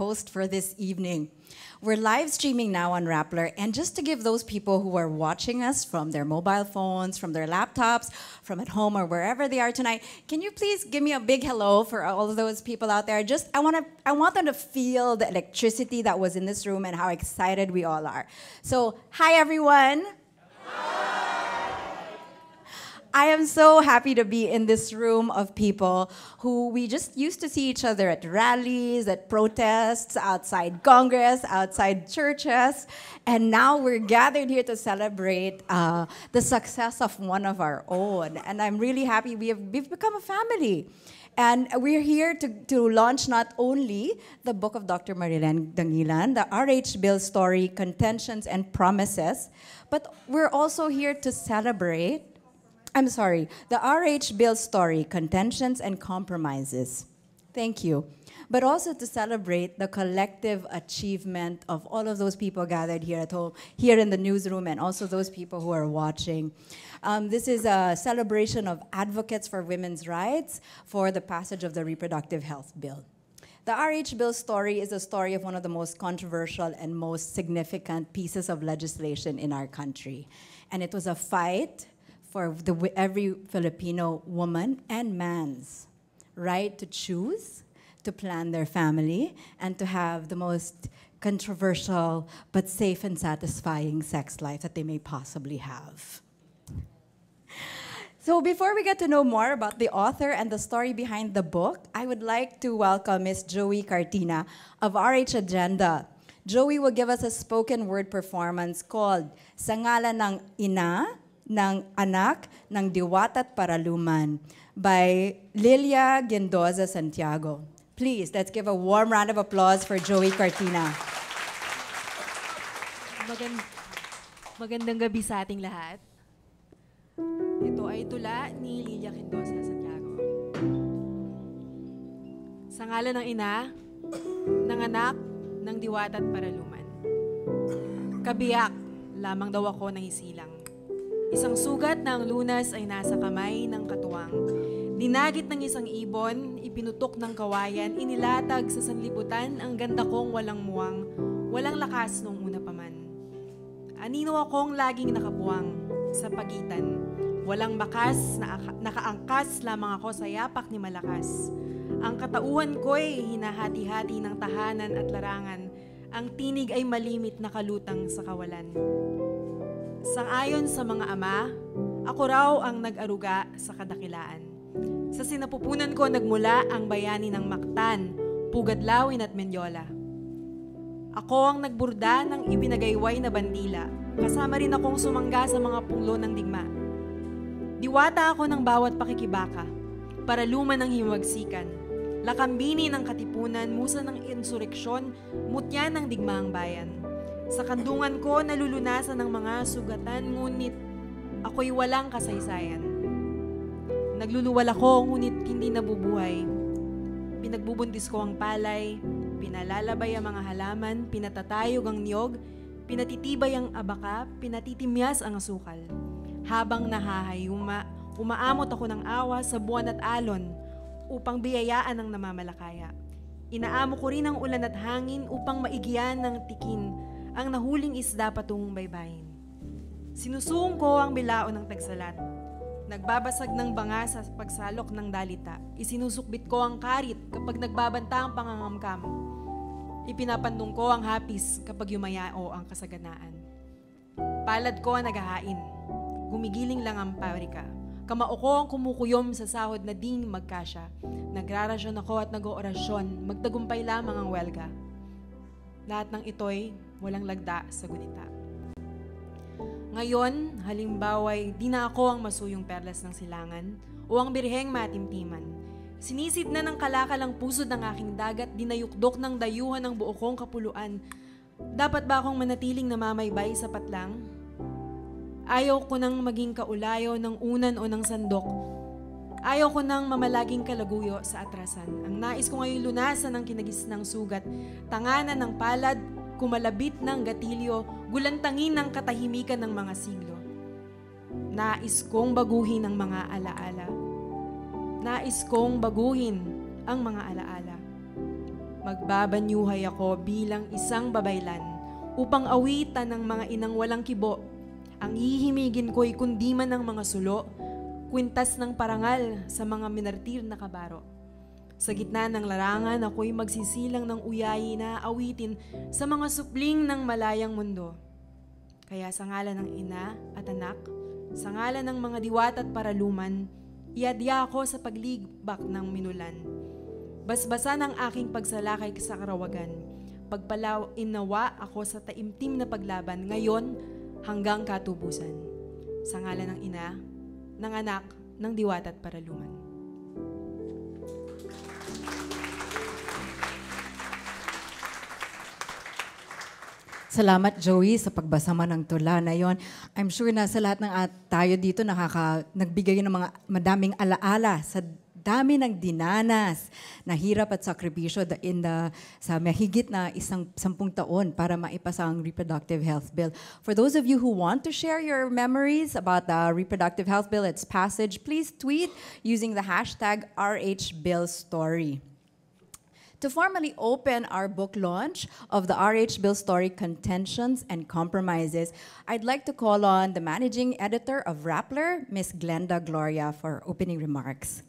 host for this evening. We're live streaming now on Rappler, and just to give those people who are watching us from their mobile phones, from their laptops, from at home or wherever they are tonight, can you please give me a big hello for all of those people out there? I want them to feel the electricity that was in this room and how excited we all are. So, hi everyone. I am so happy to be in this room of people who we just used to see each other at rallies, at protests, outside Congress, outside churches, and now we're gathered here to celebrate the success of one of our own. And I'm really happy we've become a family. And we're here to launch not only the book of Dr. Marilyn Dangilan, the RH Bill story, Contentions and Promises, but we're also here to celebrate the RH Bill story, Contentions and Compromises. Thank you. But also to celebrate the collective achievement of all of those people gathered here at home, here in the newsroom, and also those people who are watching. This is a celebration of advocates for women's rights for the passage of the Reproductive Health Bill. The RH Bill story is a story of one of the most controversial and most significant pieces of legislation in our country. And it was a fight for every Filipino woman and man's right to choose, to plan their family, and to have the most controversial but safe and satisfying sex life that they may possibly have. So before we get to know more about the author and the story behind the book, I would like to welcome Ms. Joey Cartina of RH Agenda. Joey will give us a spoken word performance called Sa Ngalan ng Ina, ng Anak, ng Diwata at Paraluman by Lilia Gendoza Santiago. Please, let's give a warm round of applause for Joey Cartina. Magandang gabi sa ating lahat. Ito ay tula ni Lilia Gendoza Santiago. Sa ngalan ng Ina, ng Anak, ng Diwata at Paraluman. Kabiyak, lamang daw ako ng isilang. Isang sugat na ang lunas ay nasa kamay ng katuwang. Dinagit ng isang ibon, ipinutok ng kawayan, inilatag sa sanlibutan ang ganda kong walang muwang, walang lakas nung una pa man. Anino akong laging nakapuwang sa pagitan. Walang bakas, nakaangkas lamang ako sa yapak ni malakas. Ang katauhan ko'y hinahati-hati ng tahanan at larangan. Ang tinig ay malimit na kalutang sa kawalan. Sang-ayon sa mga ama, ako raw ang nag-aruga sa kadakilaan. Sa sinapupunan ko nagmula ang bayani ng Mactan, Pugadlawin at Mendiola. Ako ang nagburda ng ibinagayway na bandila, kasama rin akong sumangga sa mga punglo ng digma. Diwata ako ng bawat pakikibaka, paraluman ng hiwagsikan, lakambini ng katipunan, musa ng insureksyon, mutya ng digmaang bayan. Sa kandungan ko, nalulunasan ng mga sugatan, ngunit ako'y walang kasaysayan. Nagluluwal ako, ngunit hindi nabubuhay. Pinagbubuntis ko ang palay, pinalalabay ang mga halaman, pinatatayog ang niyog, pinatitibay ang abaka, pinatitimyas ang asukal. Habang nahahayuma, umaamot ako ng awa sa buwan at alon upang biyayaan ang namamalakaya. Inaamo ko rin ang ulan at hangin upang maigiyan ng tikin ang nahuling isda patungong baybayin. Sinusuong ko ang bilao ng tagsalat. Nagbabasag ng banga sa pagsalok ng dalita. Isinusukbit ko ang karit kapag nagbabanta ang pangangamkam. Ipinapandong ko ang hapis kapag yumayao ang kasaganaan. Palad ko ang naghahain. Gumigiling lang ang pabrika. Kamao ko ang kumukuyom sa sahod na ding magkasya. Nagrarasyon ako at nag-oorasyon. Magtagumpay lamang ang welga. Lahat ng ito'y walang lagda sa gunita. Ngayon, halimbawa'y di na ako ang masuyong perlas ng silangan o ang birheng matimtiman. Sinisid na ng kalakalang pusod ng aking dagat, dinayukdok ng dayuhan ng buo kong kapuluan. Dapat ba akong manatiling namamaybay sa patlang? Ayaw ko nang maging kaulayo ng unan o ng sandok. Ayaw ko nang mamalaging kalaguyo sa atrasan. Ang nais ko ngayon lunasan ng kinagisnang sugat, tanganan ng palad, kumalabit ng gatilyo, gulantangin ng katahimikan ng mga siglo. Nais kong baguhin ang mga alaala. Nais kong baguhin ang mga alaala. Magbabanyuhay ako bilang isang babaylan upang awitan ng mga inang walang kibo. Ang hihimigin ko'y kundi man ng mga sulo, kwintas ng parangal sa mga minartir na kabaro. Sa gitna ng larangan, ako'y magsisilang ng uyayi na awitin sa mga supling ng malayang mundo. Kaya sa ngalan ng ina at anak, sa ngalan ng mga diwat at paraluman, iadya ako sa pagligbak ng minulan. Basbasan ang aking pagsalakay sa karawagan. Pagpalaw inawa ako sa taimtim na paglaban ngayon hanggang katubusan. Sa ngalan ng ina, ng anak, ng diwat at paraluman. Salamat, Joey, sa pagbasa man ng tula na yon. I'm sure na sa lahat ng tayo dito nagbigay ng mga madaming alaala sa dami ng dinanas na hirap at sakripisyo sa mahigit na sampung taon para maipasa ang Reproductive Health Bill. For those of you who want to share your memories about the Reproductive Health Bill, its passage, please tweet using the hashtag RHBillStory. To formally open our book launch of the RH Bill Story, Contentions and Compromises, I'd like to call on the managing editor of Rappler, Ms. Glenda Gloria, for opening remarks.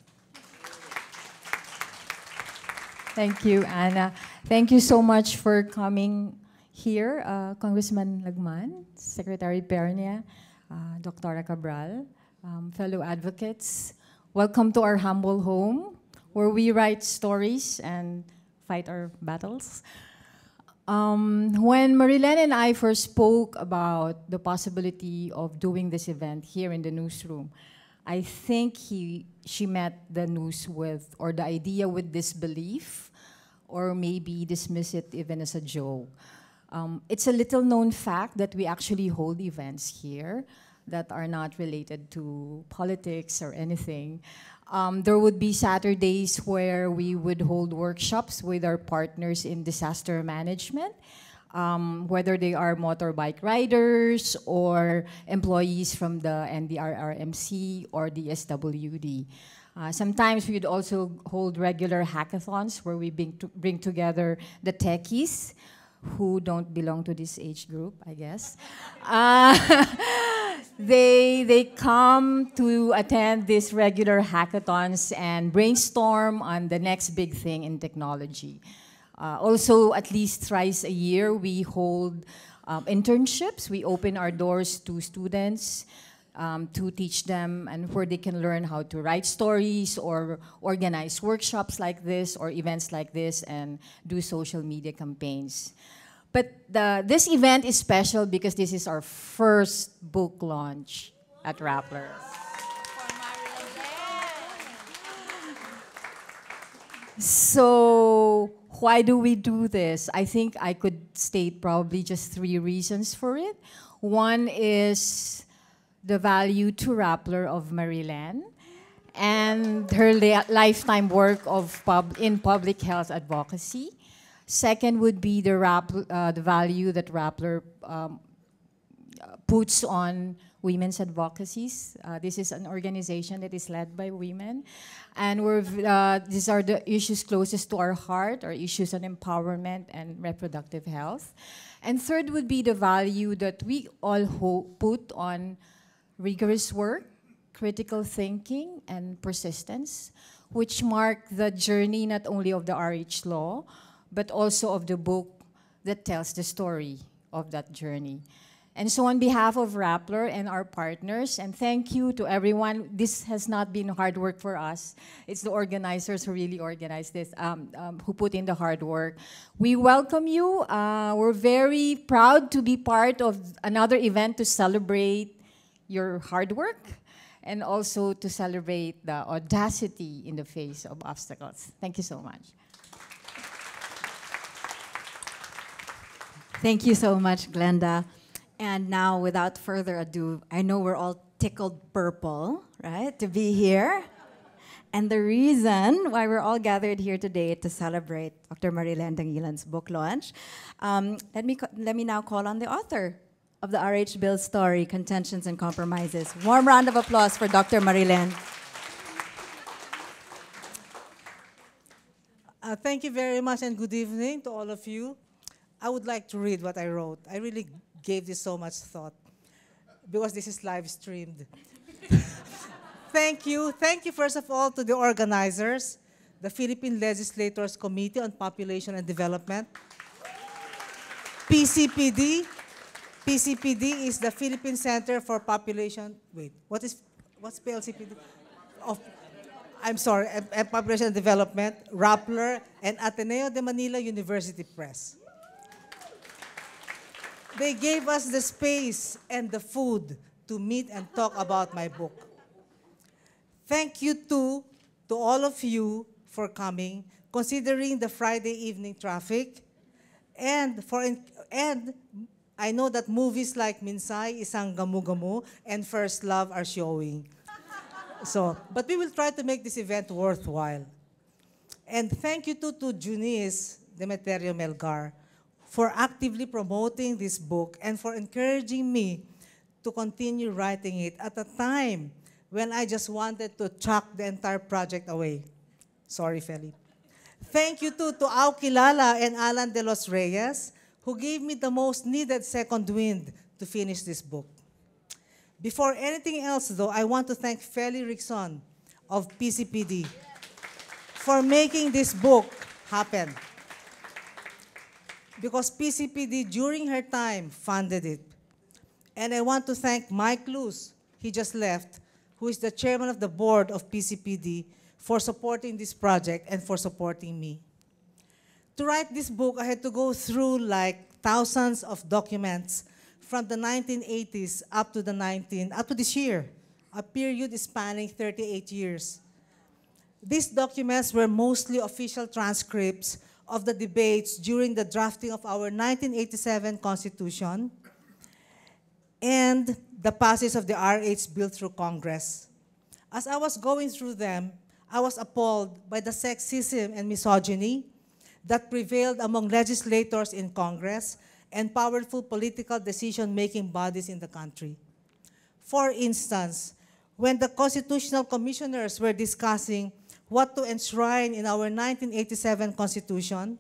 Thank you, Anna. Thank you so much for coming here, Congressman Lagman, Secretary Pernia, Dr. Cabral, fellow advocates. Welcome to our humble home, where we write stories and fight our battles. When Marilyn and I first spoke about the possibility of doing this event here in the newsroom, I think she met the news with, or the idea with disbelief, or maybe dismiss it even as a joke. It's a little known fact that we actually hold events here that are not related to politics or anything. There would be Saturdays where we would hold workshops with our partners in disaster management, whether they are motorbike riders or employees from the NDRRMC or the SWD. Sometimes we would also hold regular hackathons where we bring together the techies who don't belong to this age group, I guess. They come to attend these regular hackathons and brainstorm on the next big thing in technology. Also, at least thrice a year, we hold internships. We open our doors to students to teach them and where they can learn how to write stories or organize workshops like this or events like this and do social media campaigns. But this event is special because this is our first book launch at Rappler. So why do we do this? I think I could state probably just 3 reasons for it. One is the value to Rappler of Marilyn and her lifetime work in public health advocacy. Second would be the value that Rappler puts on women's advocacies. This is an organization that is led by women. And these are the issues closest to our heart, or issues on empowerment and reproductive health. And third would be the value that we all put on rigorous work, critical thinking, and persistence, which mark the journey not only of the RH law, but also of the book that tells the story of that journey. And so on behalf of Rappler and our partners, and thank you to everyone, this has not been hard work for us. It's the organizers who really organized this, who put in the hard work. We welcome you. We're very proud to be part of another event to celebrate your hard work and also to celebrate the audacity in the face of obstacles. Thank you so much. Thank you so much, Glenda. And now, without further ado, I know we're all tickled purple, right, to be here. And the reason why we're all gathered here today to celebrate Dr. Marilyn Dangilan's book launch, let me now call on the author of the RH Bill Story, Contentions and Compromises. Warm round of applause for Dr. Marilyn. Thank you very much and good evening to all of you. I would like to read what I wrote. I really gave this so much thought because this is live streamed. Thank you. Thank you, first of all, to the organizers, the Philippine Legislators Committee on Population and Development, PCPD. PCPD is the Philippine Center for Population. Wait, what's PLCPD? Of, I'm sorry, Population and Development, Rappler, and Ateneo de Manila University Press. They gave us the space and the food to meet and talk about my book. Thank you too to all of you for coming, considering the Friday evening traffic, and I know that movies like Minsay, Isang Gamu-Gamu, and First Love are showing. But we will try to make this event worthwhile. And thank you too to Junice Demeterio Melgar for actively promoting this book and for encouraging me to continue writing it at a time when I just wanted to chuck the entire project away. Sorry, Felipe. Thank you too to Au Kilala and Alan de los Reyes, who gave me the most needed second wind to finish this book. Before anything else, though, I want to thank Feli Rickson of PCPD for making this book happen. Because PCPD, during her time, funded it. And I want to thank Mike Luz, he just left, who is the chairman of the board of PCPD, for supporting this project and for supporting me. To write this book, I had to go through like thousands of documents from the 1980s up to this year, a period spanning 38 years. These documents were mostly official transcripts of the debates during the drafting of our 1987 Constitution and the passage of the R8 bill through Congress. As I was going through them, I was appalled by the sexism and misogyny that prevailed among legislators in Congress and powerful political decision-making bodies in the country. For instance, when the constitutional commissioners were discussing what to enshrine in our 1987 Constitution,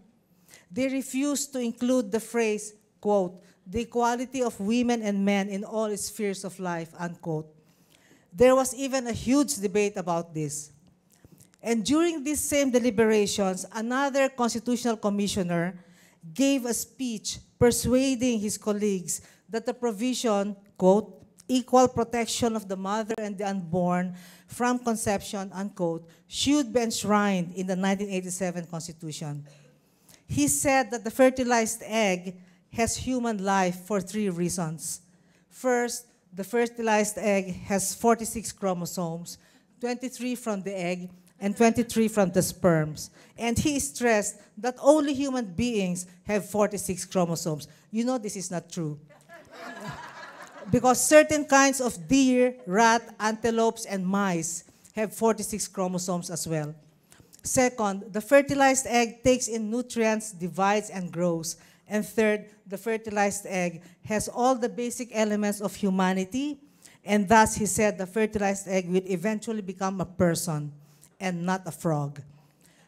they refused to include the phrase, quote, the equality of women and men in all spheres of life, unquote. There was even a huge debate about this. And during these same deliberations, another constitutional commissioner gave a speech persuading his colleagues that the provision, quote, equal protection of the mother and the unborn from conception, unquote, should be enshrined in the 1987 Constitution. He said that the fertilized egg has human life for 3 reasons. First, the fertilized egg has 46 chromosomes, 23 from the egg, and 23 from the sperms. And he stressed that only human beings have 46 chromosomes. You know this is not true. Because certain kinds of deer, rat, antelopes, and mice have 46 chromosomes as well. Second, the fertilized egg takes in nutrients, divides, and grows. And third, the fertilized egg has all the basic elements of humanity, and thus he said the fertilized egg will eventually become a person and not a frog.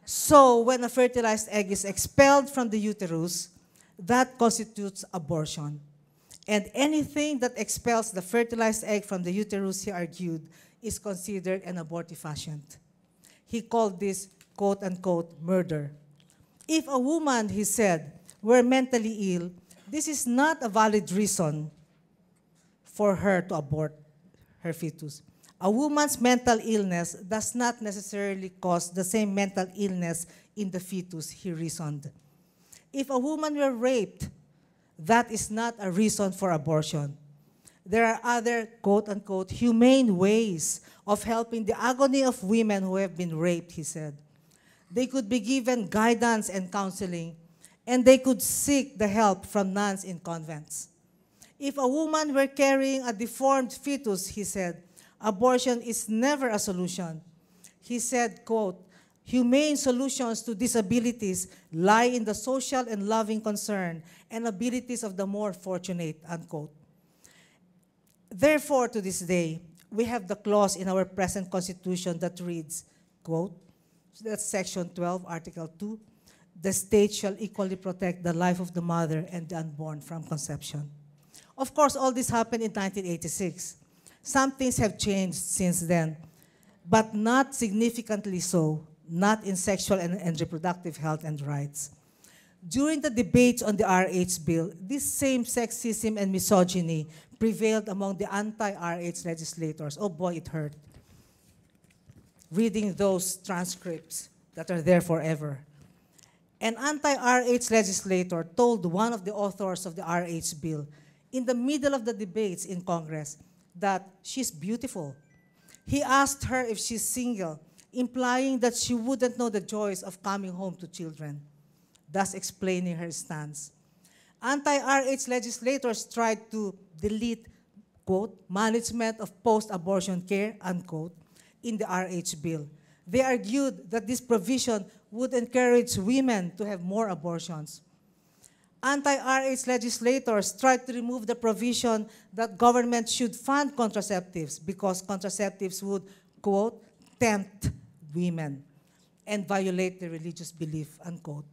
So when a fertilized egg is expelled from the uterus, that constitutes abortion. And anything that expels the fertilized egg from the uterus, he argued, is considered an abortifacient. He called this, quote unquote, murder. If a woman, he said, were mentally ill, this is not a valid reason for her to abort her fetus. A woman's mental illness does not necessarily cause the same mental illness in the fetus, he reasoned. If a woman were raped, that is not a reason for abortion. There are other, quote-unquote, humane ways of helping the agony of women who have been raped, he said. They could be given guidance and counseling, and they could seek the help from nuns in convents. If a woman were carrying a deformed fetus, he said, abortion is never a solution. He said, quote, humane solutions to disabilities lie in the social and loving concern and abilities of the more fortunate, unquote. Therefore, to this day, we have the clause in our present Constitution that reads, quote, That's Section 12, Article 2. The state shall equally protect the life of the mother and the unborn from conception. Of course, all this happened in 1986. Some things have changed since then, but not significantly so, not in sexual and reproductive health and rights. During the debates on the RH bill, this same sexism and misogyny prevailed among the anti-RH legislators. Oh boy, it hurt. Reading those transcripts that are there forever. An anti-RH legislator told one of the authors of the RH bill in the middle of the debates in Congress that she's beautiful. He asked her if she's single, implying that she wouldn't know the joys of coming home to children, thus explaining her stance. Anti-RH legislators tried to delete, quote, management of post-abortion care, unquote, in the RH bill. They argued that this provision would encourage women to have more abortions. Anti-RH legislators tried to remove the provision that government should fund contraceptives because contraceptives would, quote, tempt women and violate their religious belief, unquote.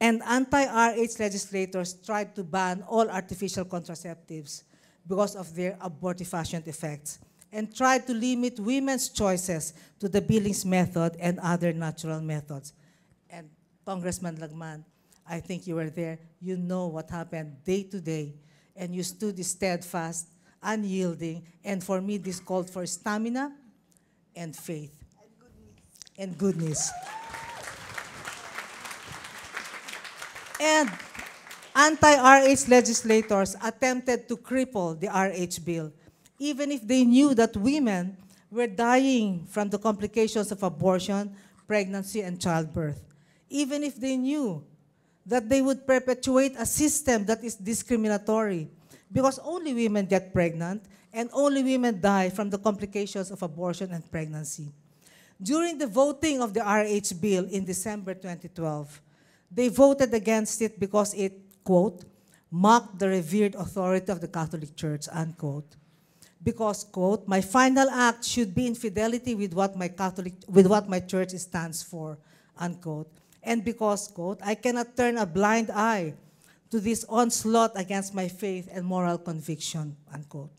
And anti-RH legislators tried to ban all artificial contraceptives because of their abortifacient effects and tried to limit women's choices to the Billings method and other natural methods. And Congressman Lagman, I think you were there. You know what happened day to day, and you stood steadfast, unyielding, and for me, this called for stamina and faith. And goodness. And anti-RH legislators attempted to cripple the RH bill, even if they knew that women were dying from the complications of abortion, pregnancy, and childbirth. Even if they knew that they would perpetuate a system that is discriminatory, because only women get pregnant and only women die from the complications of abortion and pregnancy. During the voting of the RH bill in December 2012, they voted against it because it, quote, mocked the revered authority of the Catholic Church, unquote. Because, quote, my final act should be in fidelity with what my church stands for, unquote. And because, quote, I cannot turn a blind eye to this onslaught against my faith and moral conviction, unquote.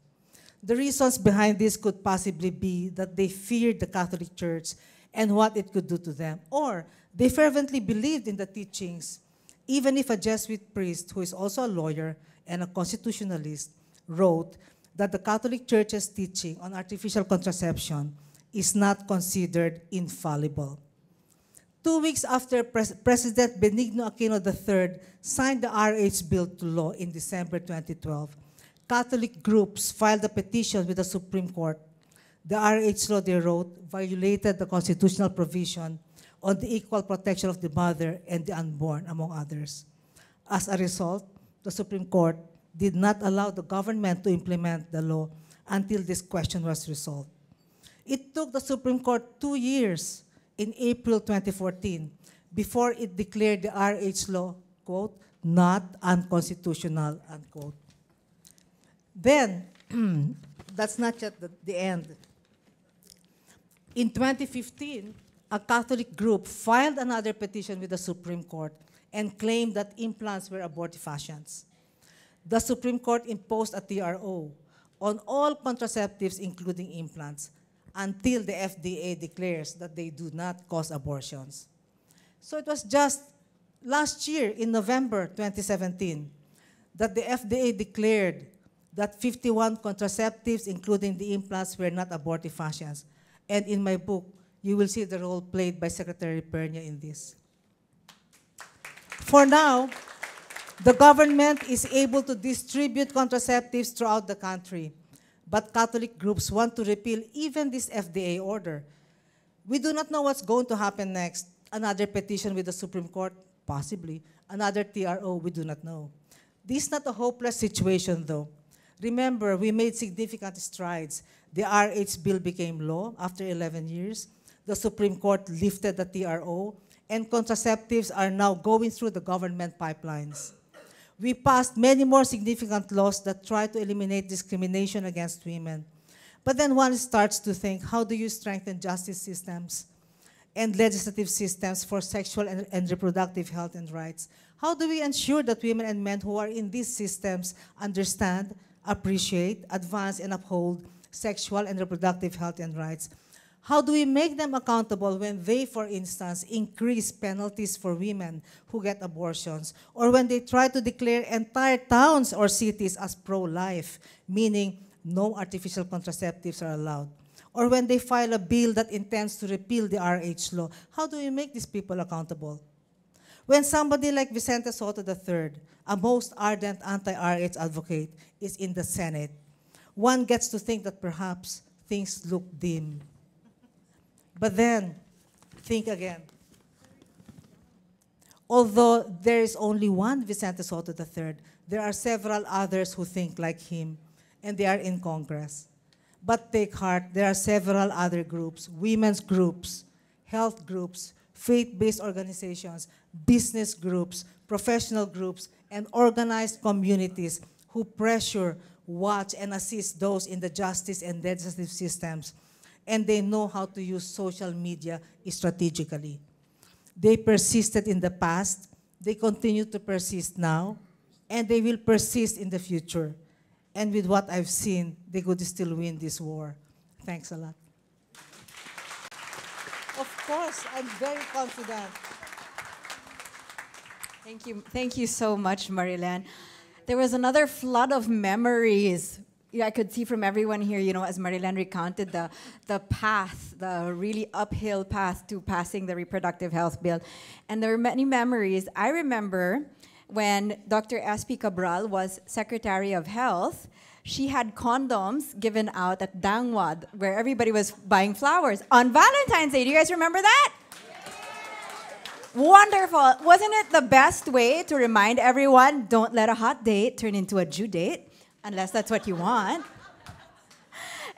The reasons behind this could possibly be that they feared the Catholic Church and what it could do to them, or they fervently believed in the teachings, even if a Jesuit priest, who is also a lawyer and a constitutionalist, wrote that the Catholic Church's teaching on artificial contraception is not considered infallible. 2 weeks after President Benigno Aquino III signed the RH bill to law in December 2012, Catholic groups filed a petition with the Supreme Court. The RH law, they wrote, violated the constitutional provision on the equal protection of the mother and the unborn, among others. As a result, the Supreme Court did not allow the government to implement the law until this question was resolved. It took the Supreme Court 2 years in April 2014 before it declared the RH law, quote, not unconstitutional, unquote. Then, that's not yet the end. In 2015, a Catholic group filed another petition with the Supreme Court and claimed that implants were abortifacients. The Supreme Court imposed a TRO on all contraceptives, including implants, until the FDA declares that they do not cause abortions. So it was just last year, in November 2017, that the FDA declared that 51 contraceptives, including the implants, were not abortifacients. And in my book, you will see the role played by Secretary Pernia in this. For now, the government is able to distribute contraceptives throughout the country, but Catholic groups want to repeal even this FDA order. We do not know what's going to happen next. Another petition with the Supreme Court? Possibly. Another TRO? We do not know. This is not a hopeless situation, though. Remember, we made significant strides. The RH bill became law after 11 years. The Supreme Court lifted the TRO, and contraceptives are now going through the government pipelines. We passed many more significant laws that try to eliminate discrimination against women. But then one starts to think, how do you strengthen justice systems? and legislative systems for sexual and reproductive health and rights? How do we ensure that women and men who are in these systems understand, appreciate, advance, and uphold sexual and reproductive health and rights? How do we make them accountable when they, for instance, increase penalties for women who get abortions, or when they try to declare entire towns or cities as pro-life, meaning no artificial contraceptives are allowed, or when they file a bill that intends to repeal the RH law? How do we make these people accountable? When somebody like Vicente Soto III, a most ardent anti-RH advocate, is in the Senate, one gets to think that perhaps things look dim. But then, think again. Although there is only one Vicente Soto III, there are several others who think like him, and they are in Congress. But take heart, there are several other groups, women's groups, health groups, faith-based organizations, business groups, professional groups, and organized communities who pressure, watch, and assist those in the justice and legislative systems. And they know how to use social media strategically. They persisted in the past, they continue to persist now, and they will persist in the future. And with what I've seen, they could still win this war. Thanks a lot. Of course, I'm very confident. Thank you so much, Marilan. There was another flood of memories. Yeah, I could see from everyone here, you know, as Marilan recounted the path, the really uphill path to passing the reproductive health bill. And there were many memories. I remember when Dr. S.P. Cabral was Secretary of Health, she had condoms given out at Dangwad, where everybody was buying flowers on Valentine's Day. Do you guys remember that? Wonderful. Wasn't it the best way to remind everyone, don't let a hot date turn into a due date? Unless that's what you want.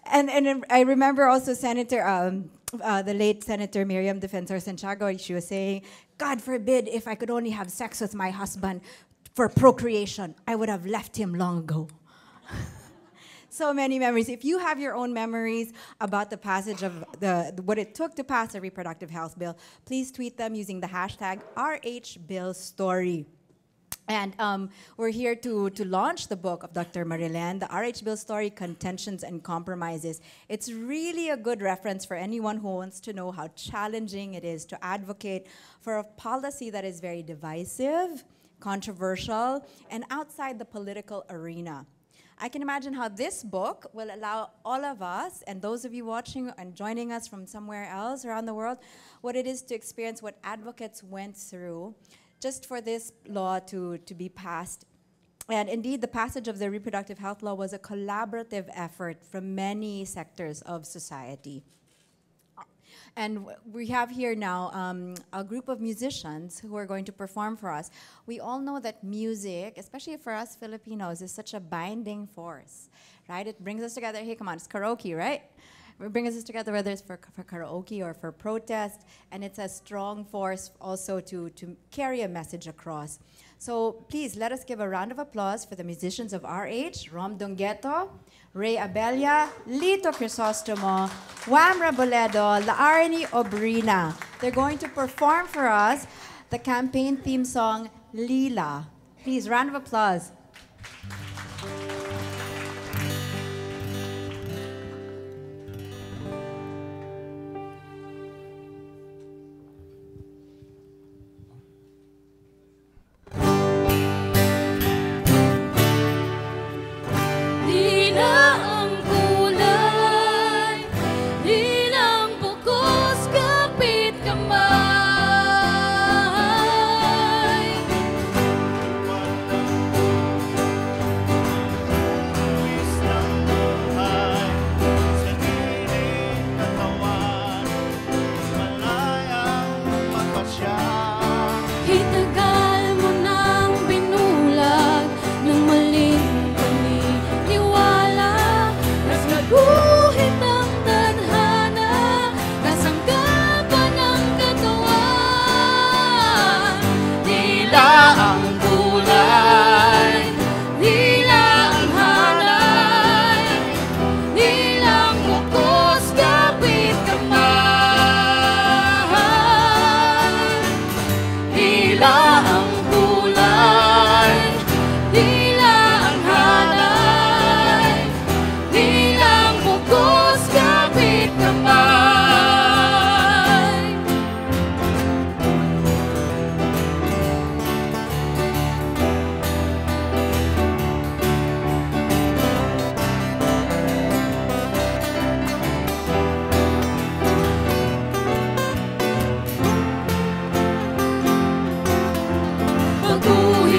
And I remember also the late Senator Miriam Defensor Santiago, she was saying, God forbid if I could only have sex with my husband for procreation, I would have left him long ago. So many memories. If you have your own memories about the passage of what it took to pass a reproductive health bill, please tweet them using the hashtag RHBillStory. And we're here to launch the book of Dr. Marilan, the RH Bill Story, Contentions and Compromises. It's really a good reference for anyone who wants to know how challenging it is to advocate for a policy that is very divisive, controversial, and outside the political arena. I can imagine how this book will allow all of us, and those of you watching and joining us from somewhere else around the world, what it is to experience what advocates went through just for this law to be passed. And indeed, the passage of the reproductive health law was a collaborative effort from many sectors of society. And we have here now a group of musicians who are going to perform for us. We all know that music, especially for us Filipinos, is such a binding force, right? It brings us together. Hey, come on, it's karaoke, right? It brings us together, whether it's for karaoke or for protest, and it's a strong force also to carry a message across. So please, let us give a round of applause for the musicians of RH, Rom Dongueto, Ray Abella, Lito Crisostomo, Wham Raboledo, Laarni Obrina. They're going to perform for us the campaign theme song, Lila. Please, round of applause.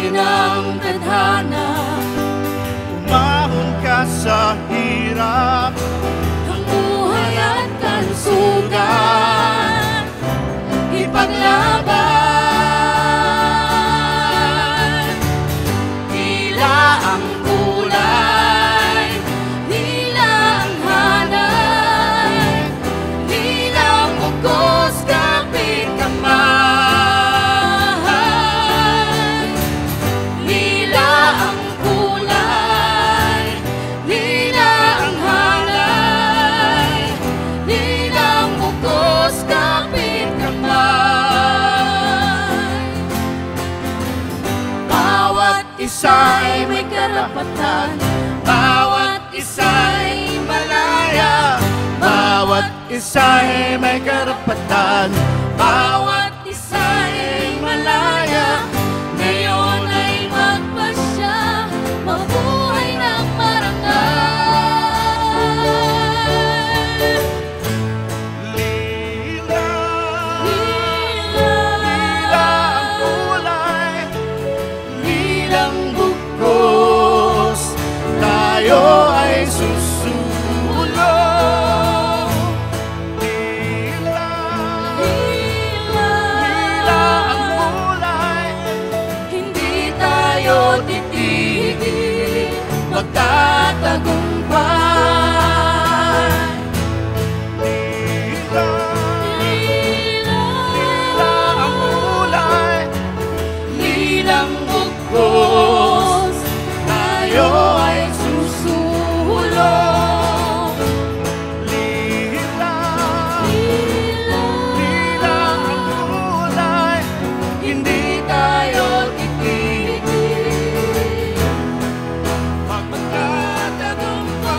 ng tadhana, umahon ka sa hirap, ang buhay at kalusugan, ipaglaban. Tila ang kulay, tila ang hanay, tila ang bugos kapit kamay. Tila ang kulay, tila ang hanay, tila ang bugos kapit kamay. Bawat isa'y may karapatan, bawat isa'y malaya, bawat isa'y may karapatan, bawat isa'y malaya. Ngayon ay magpasya, mabuhay ng marangal. lila, Lila, lila ang kulay, lilang bugos, tayo ay susulong. Lila, lila, lila ang kulay, hindi tayo titigil, magtatagumpay. lila, Lila, lila ang kulay, lilang bugos, tayo ay susulong. lila, Lila, lila ang kulay, hindi tayo titigil, magtatagumpay.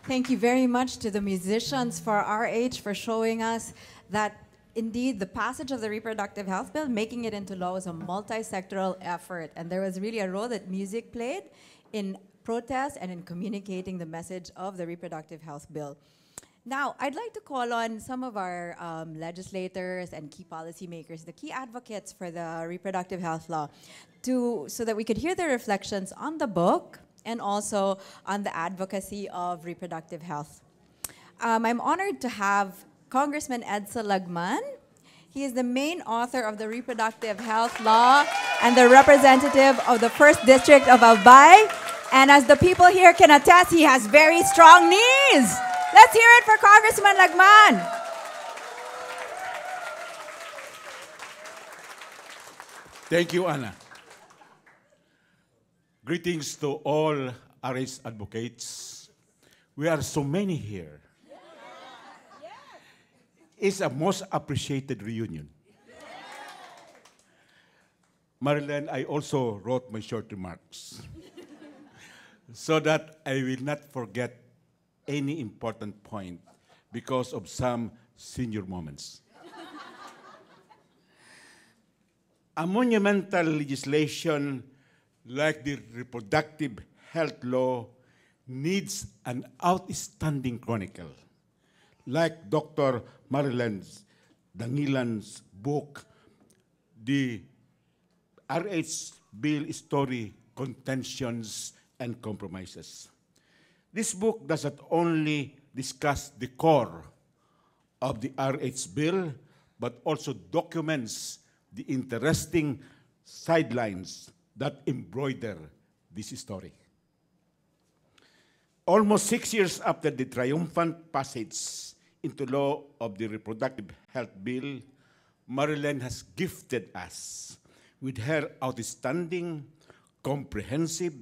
Thank you very much to the musicians for RH for showing us that indeed the passage of the reproductive health bill, making it into law, was a multi-sectoral effort. And there was really a role that music played in protest and in communicating the message of the reproductive health bill. Now, I'd like to call on some of our legislators and key policymakers, the key advocates for the reproductive health law, so that we could hear their reflections on the book and also on the advocacy of reproductive health. I'm honored to have Congressman Edsa Lagman. He is the main author of the reproductive health law and the representative of the 1st District of Albay. And as the people here can attest, he has very strong knees. Let's hear it for Congressman Lagman. Thank you, Anna. Greetings to all RH advocates. We are so many here. It's a most appreciated reunion. Marilyn, I also wrote my short remarks so that I will not forget any important point because of some senior moments. A monumental legislation like the reproductive health law needs an outstanding chronicle, like Dr. Marilyn Dangilan's book, The RH Bill Story, Contentions and Compromises. This book does not only discuss the core of the RH bill, but also documents the interesting sidelines that embroider this story. Almost 6 years after the triumphant passage into law of the reproductive health bill, Marilyn has gifted us with her outstanding, comprehensive,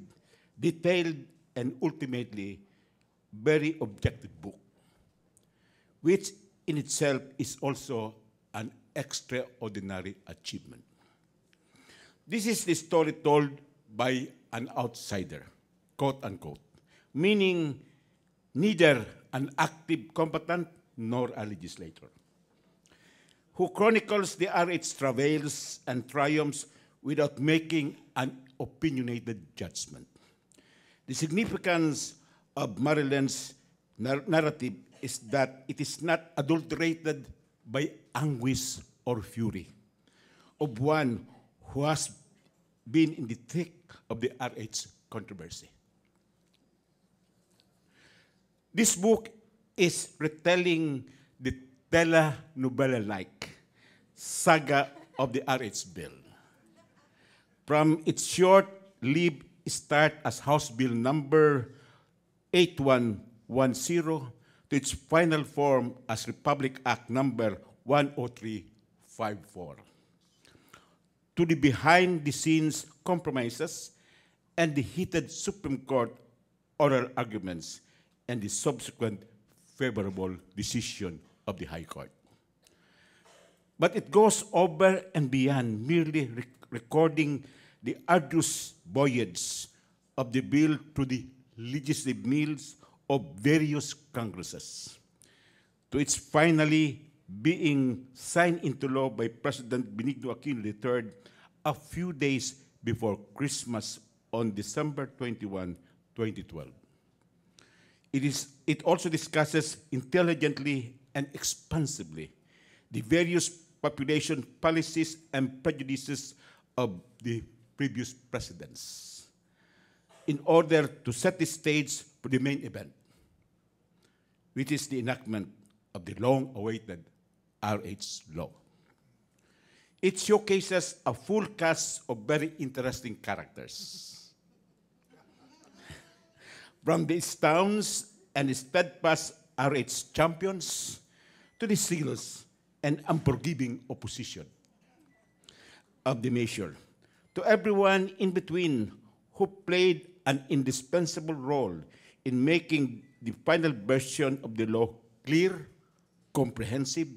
detailed, and ultimately very objective book, which in itself is also an extraordinary achievement. This is the story told by an outsider, quote unquote, meaning neither an active combatant nor a legislator. who chronicles the RH travails and triumphs without making an opinionated judgment. The significance of Marilyn's narrative is that it is not adulterated by anguish or fury of one who has been in the thick of the RH controversy. This book is retelling the telenovela-like saga of the RH bill. From its short-lived start as House Bill number 8110 to its final form as Republic Act number 10354. To the behind-the-scenes compromises and the heated Supreme Court oral arguments and the subsequent favorable decision of the High Court. But it goes over and beyond merely recording the arduous voyage of the bill through the legislative mills of various Congresses, to its finally being signed into law by President Benigno Aquino III a few days before Christmas on December 21, 2012. It also discusses intelligently and expansively the various population policies and prejudices of the previous presidents in order to set the stage for the main event, which is the enactment of the long-awaited RH law. It showcases a full cast of very interesting characters. From the stance and steadfast RH champions to the zealous and unforgiving opposition of the measure, to everyone in between who played an indispensable role in making the final version of the law clear, comprehensive,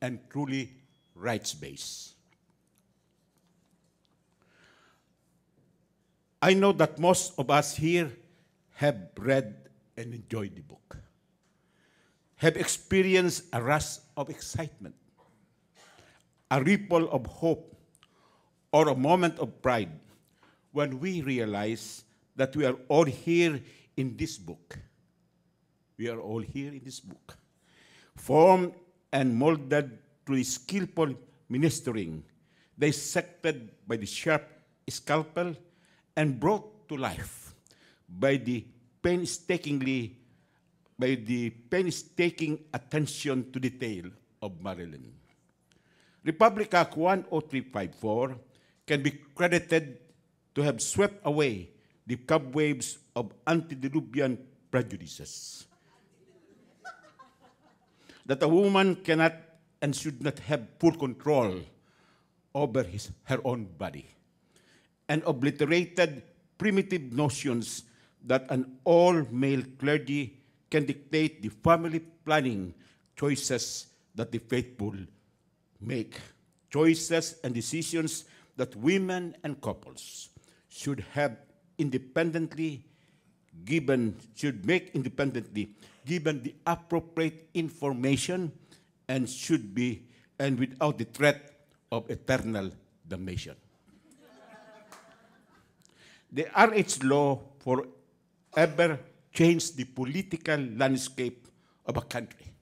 and truly rights-based. I know that most of us here have read and enjoyed the book, have experienced a rush of excitement, a ripple of hope, or a moment of pride when we realize that we are all here in this book. We are all here in this book, formed and molded through the skillful ministering, dissected by the sharp scalpel, and brought to life by the painstaking attention to detail of Marilyn. Republic Act 10354 can be credited to have swept away the cobwebs of antediluvian prejudices that a woman cannot and should not have full control over her own body, and obliterated primitive notions that an all-male clergy can dictate the family planning choices that the faithful make, choices and decisions that women and couples should make independently, given the appropriate information, and without the threat of eternal damnation. The RH law forever changed the political landscape of a country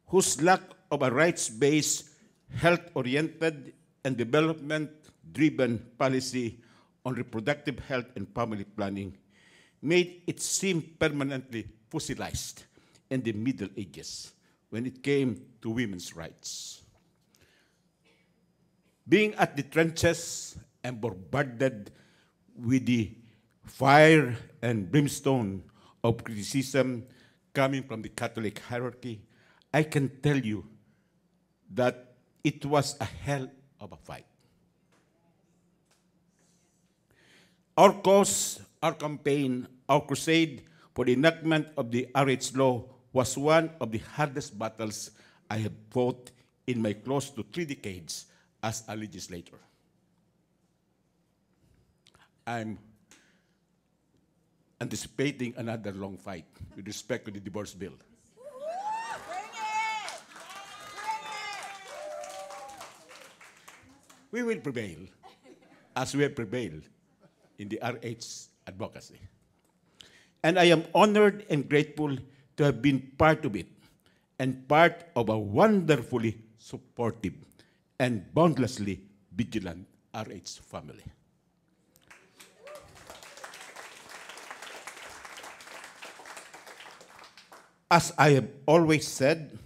whose lack of a rights-based, health-oriented, and development-driven policy on reproductive health and family planning made it seem permanently fossilized in the Middle Ages when it came to women's rights. Being at the trenches and bombarded with the fire and brimstone of criticism coming from the Catholic hierarchy, I can tell you that it was a hell of a fight. Our cause, our campaign, our crusade for the enactment of the RH law was one of the hardest battles I have fought in my close to 3 decades as a legislator. I'm anticipating another long fight with respect to the divorce bill. we will prevail as we have prevailed in the RH advocacy. And I am honored and grateful to have been part of it and part of a wonderfully supportive and boundlessly vigilant RH family. As I have always said,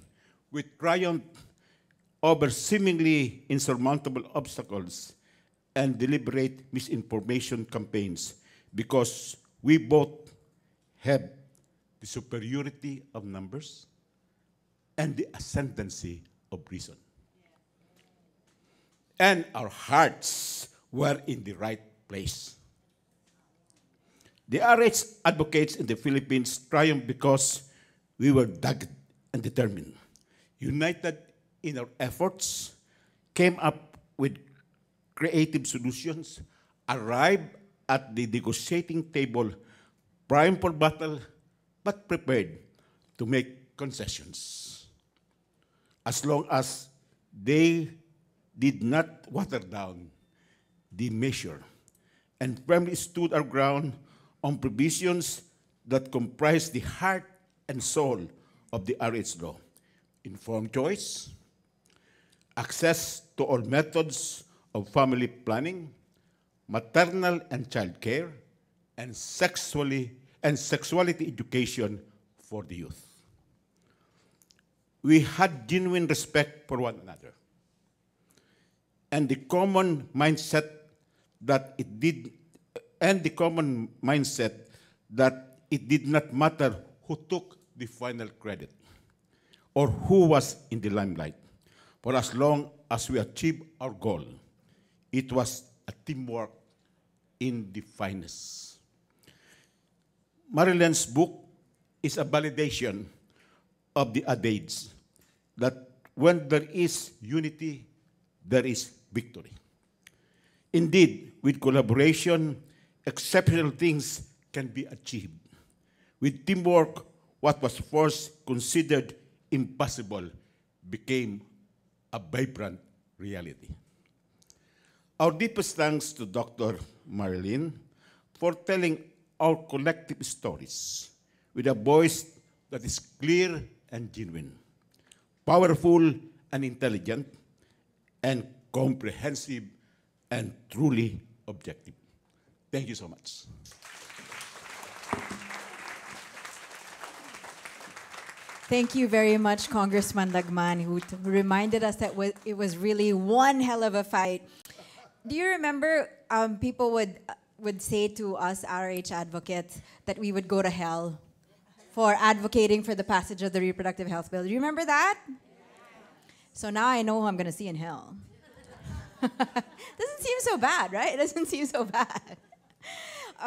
we triumph over seemingly insurmountable obstacles and deliberate misinformation campaigns because we both have the superiority of numbers and the ascendancy of reason. And our hearts were in the right place. The RH advocates in the Philippines triumphed because we were dogged and determined, united in our efforts, came up with creative solutions, arrived at the negotiating table, primed for battle, but prepared to make concessions. As long as they did not water down the measure and firmly stood our ground on provisions that comprise the heart and soul of the RH law: informed choice, access to all methods of family planning, maternal and child care, and sexuality education for the youth. We had genuine respect for one another, and the common mindset that it did not matter who took the final credit or who was in the limelight. For as long as we achieved our goal, it was a teamwork in the finest. Marilyn's book is a validation of the adage that when there is unity, there is victory. Indeed, with collaboration, exceptional things can be achieved. With teamwork, what was first considered impossible became a vibrant reality. Our deepest thanks to Dr. Marilyn for telling our collective stories with a voice that is clear and genuine, powerful and intelligent, and comprehensive and truly objective. Thank you so much. Thank you very much, Congressman Lagman, who reminded us that it was really one hell of a fight. Do you remember people would say to us RH advocates that we would go to hell for advocating for the passage of the reproductive health bill? Do you remember that? So now I know who I'm going to see in hell. Doesn't seem so bad, right? It doesn't seem so bad.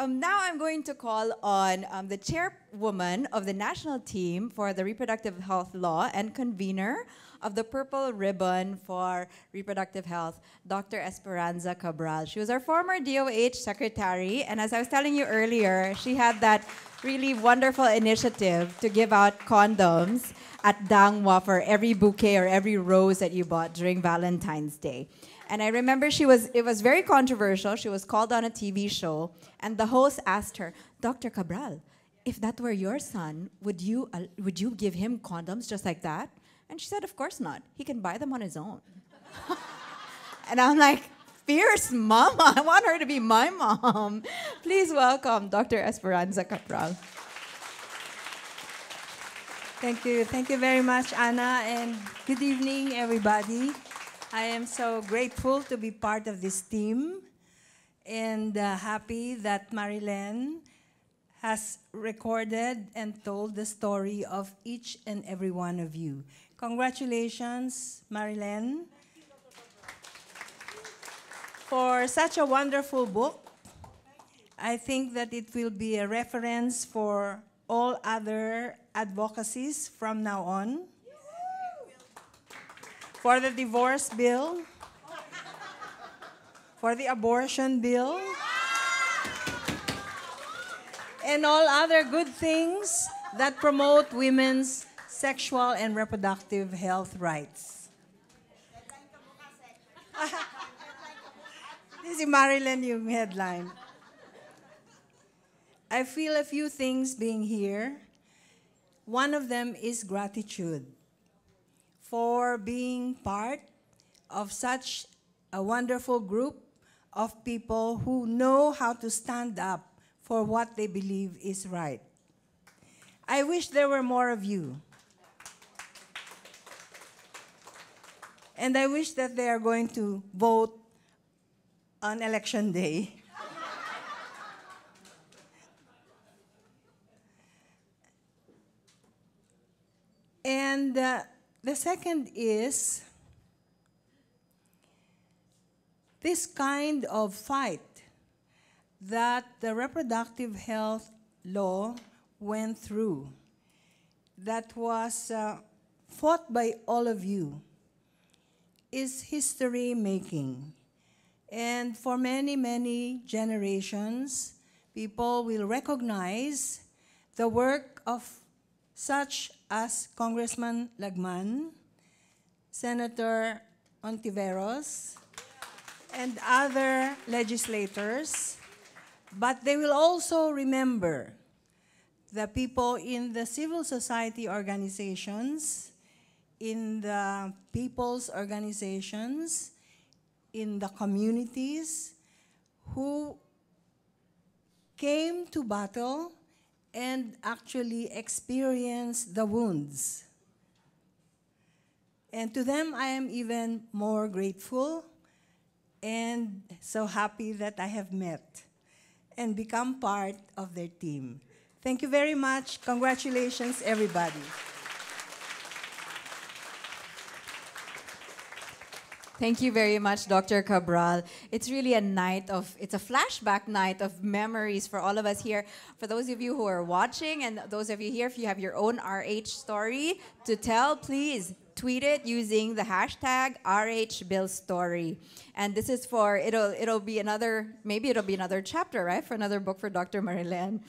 Now I'm going to call on the chairwoman of the national team for the reproductive health law and convener of the Purple Ribbon for Reproductive Health, Dr. Esperanza Cabral. She was our former DOH secretary, and as I was telling you earlier, she had that really wonderful initiative to give out condoms at Dangwa for every bouquet or every rose that you bought during Valentine's Day. And I remember it was very controversial. She was called on a TV show, and the host asked her, Dr. Cabral, if that were your son, would you give him condoms just like that? And she said, of course not. He can buy them on his own. And I'm like, fierce mama. I want her to be my mom. Please welcome Dr. Esperanza Cabral. Thank you. Thank you very much, Anna, and good evening, everybody. I am so grateful to be part of this team and happy that Marilyn has recorded and told the story of each and every one of you. Congratulations, Marilyn, for such a wonderful book. I think that it will be a reference for all other advocacies from now on. For the divorce bill, for the abortion bill, and all other good things that promote women's sexual and reproductive health rights. Si Marilyn yung headline. I feel a few things being here. One of them is gratitude for being part of such a wonderful group of people who know how to stand up for what they believe is right. I wish there were more of you. And I wish that they are going to vote on election day. And the second is this kind of fight that the reproductive health law went through, that was fought by all of you, is history making. And for many, many generations, people will recognize the work of such as Congressman Lagman, Senator Ontiveros, and other legislators, but they will also remember the people in the civil society organizations, in the people's organizations, in the communities who came to battle and actually experienced the wounds. And to them, I am even more grateful and so happy that I have met and become part of their team. Thank you very much. Congratulations, everybody. Thank you very much, Dr. Cabral. It's really a night of, it's a flashback night of memories for all of us here. For those of you who are watching and those of you here, if you have your own RH story to tell, please tweet it using the hashtag RHBillStory. And this is for, it'll be another, maybe it'll be another chapter, right? For another book for Dr. Marilen.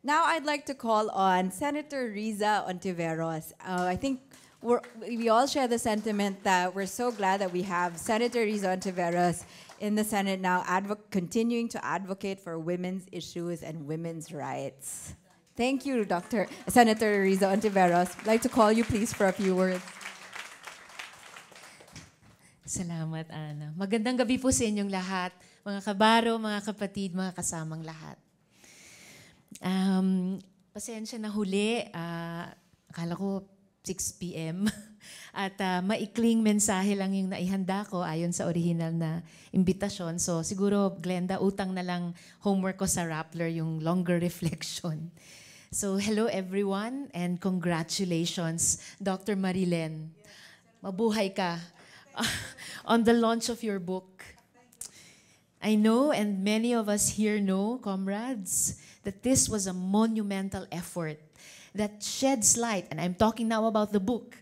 Now I'd like to call on Senator Riza Ontiveros. I think we all share the sentiment that we're so glad that we have Senator Riza Ontiveros in the Senate now, continuing to advocate for women's issues and women's rights. Thank you, Senator Riza Ontiveros. I'd like to call you, please, for a few words. Salamat, Ana. Magandang gabi po sa inyong lahat, mga kabaro, mga kapatid, mga kasamang lahat. Pasensya na huli, akala ko 6 p.m. At maikling mensahe lang yung naihanda ko ayon sa original na imbitasyon. So siguro, Glenda, utang na lang homework ko sa Rappler yung longer reflection. So hello everyone and congratulations, Dr. Marilen. Mabuhay ka on the launch of your book. I know, and many of us here know, comrades, that this was a monumental effort that sheds light, and I'm talking now about the book,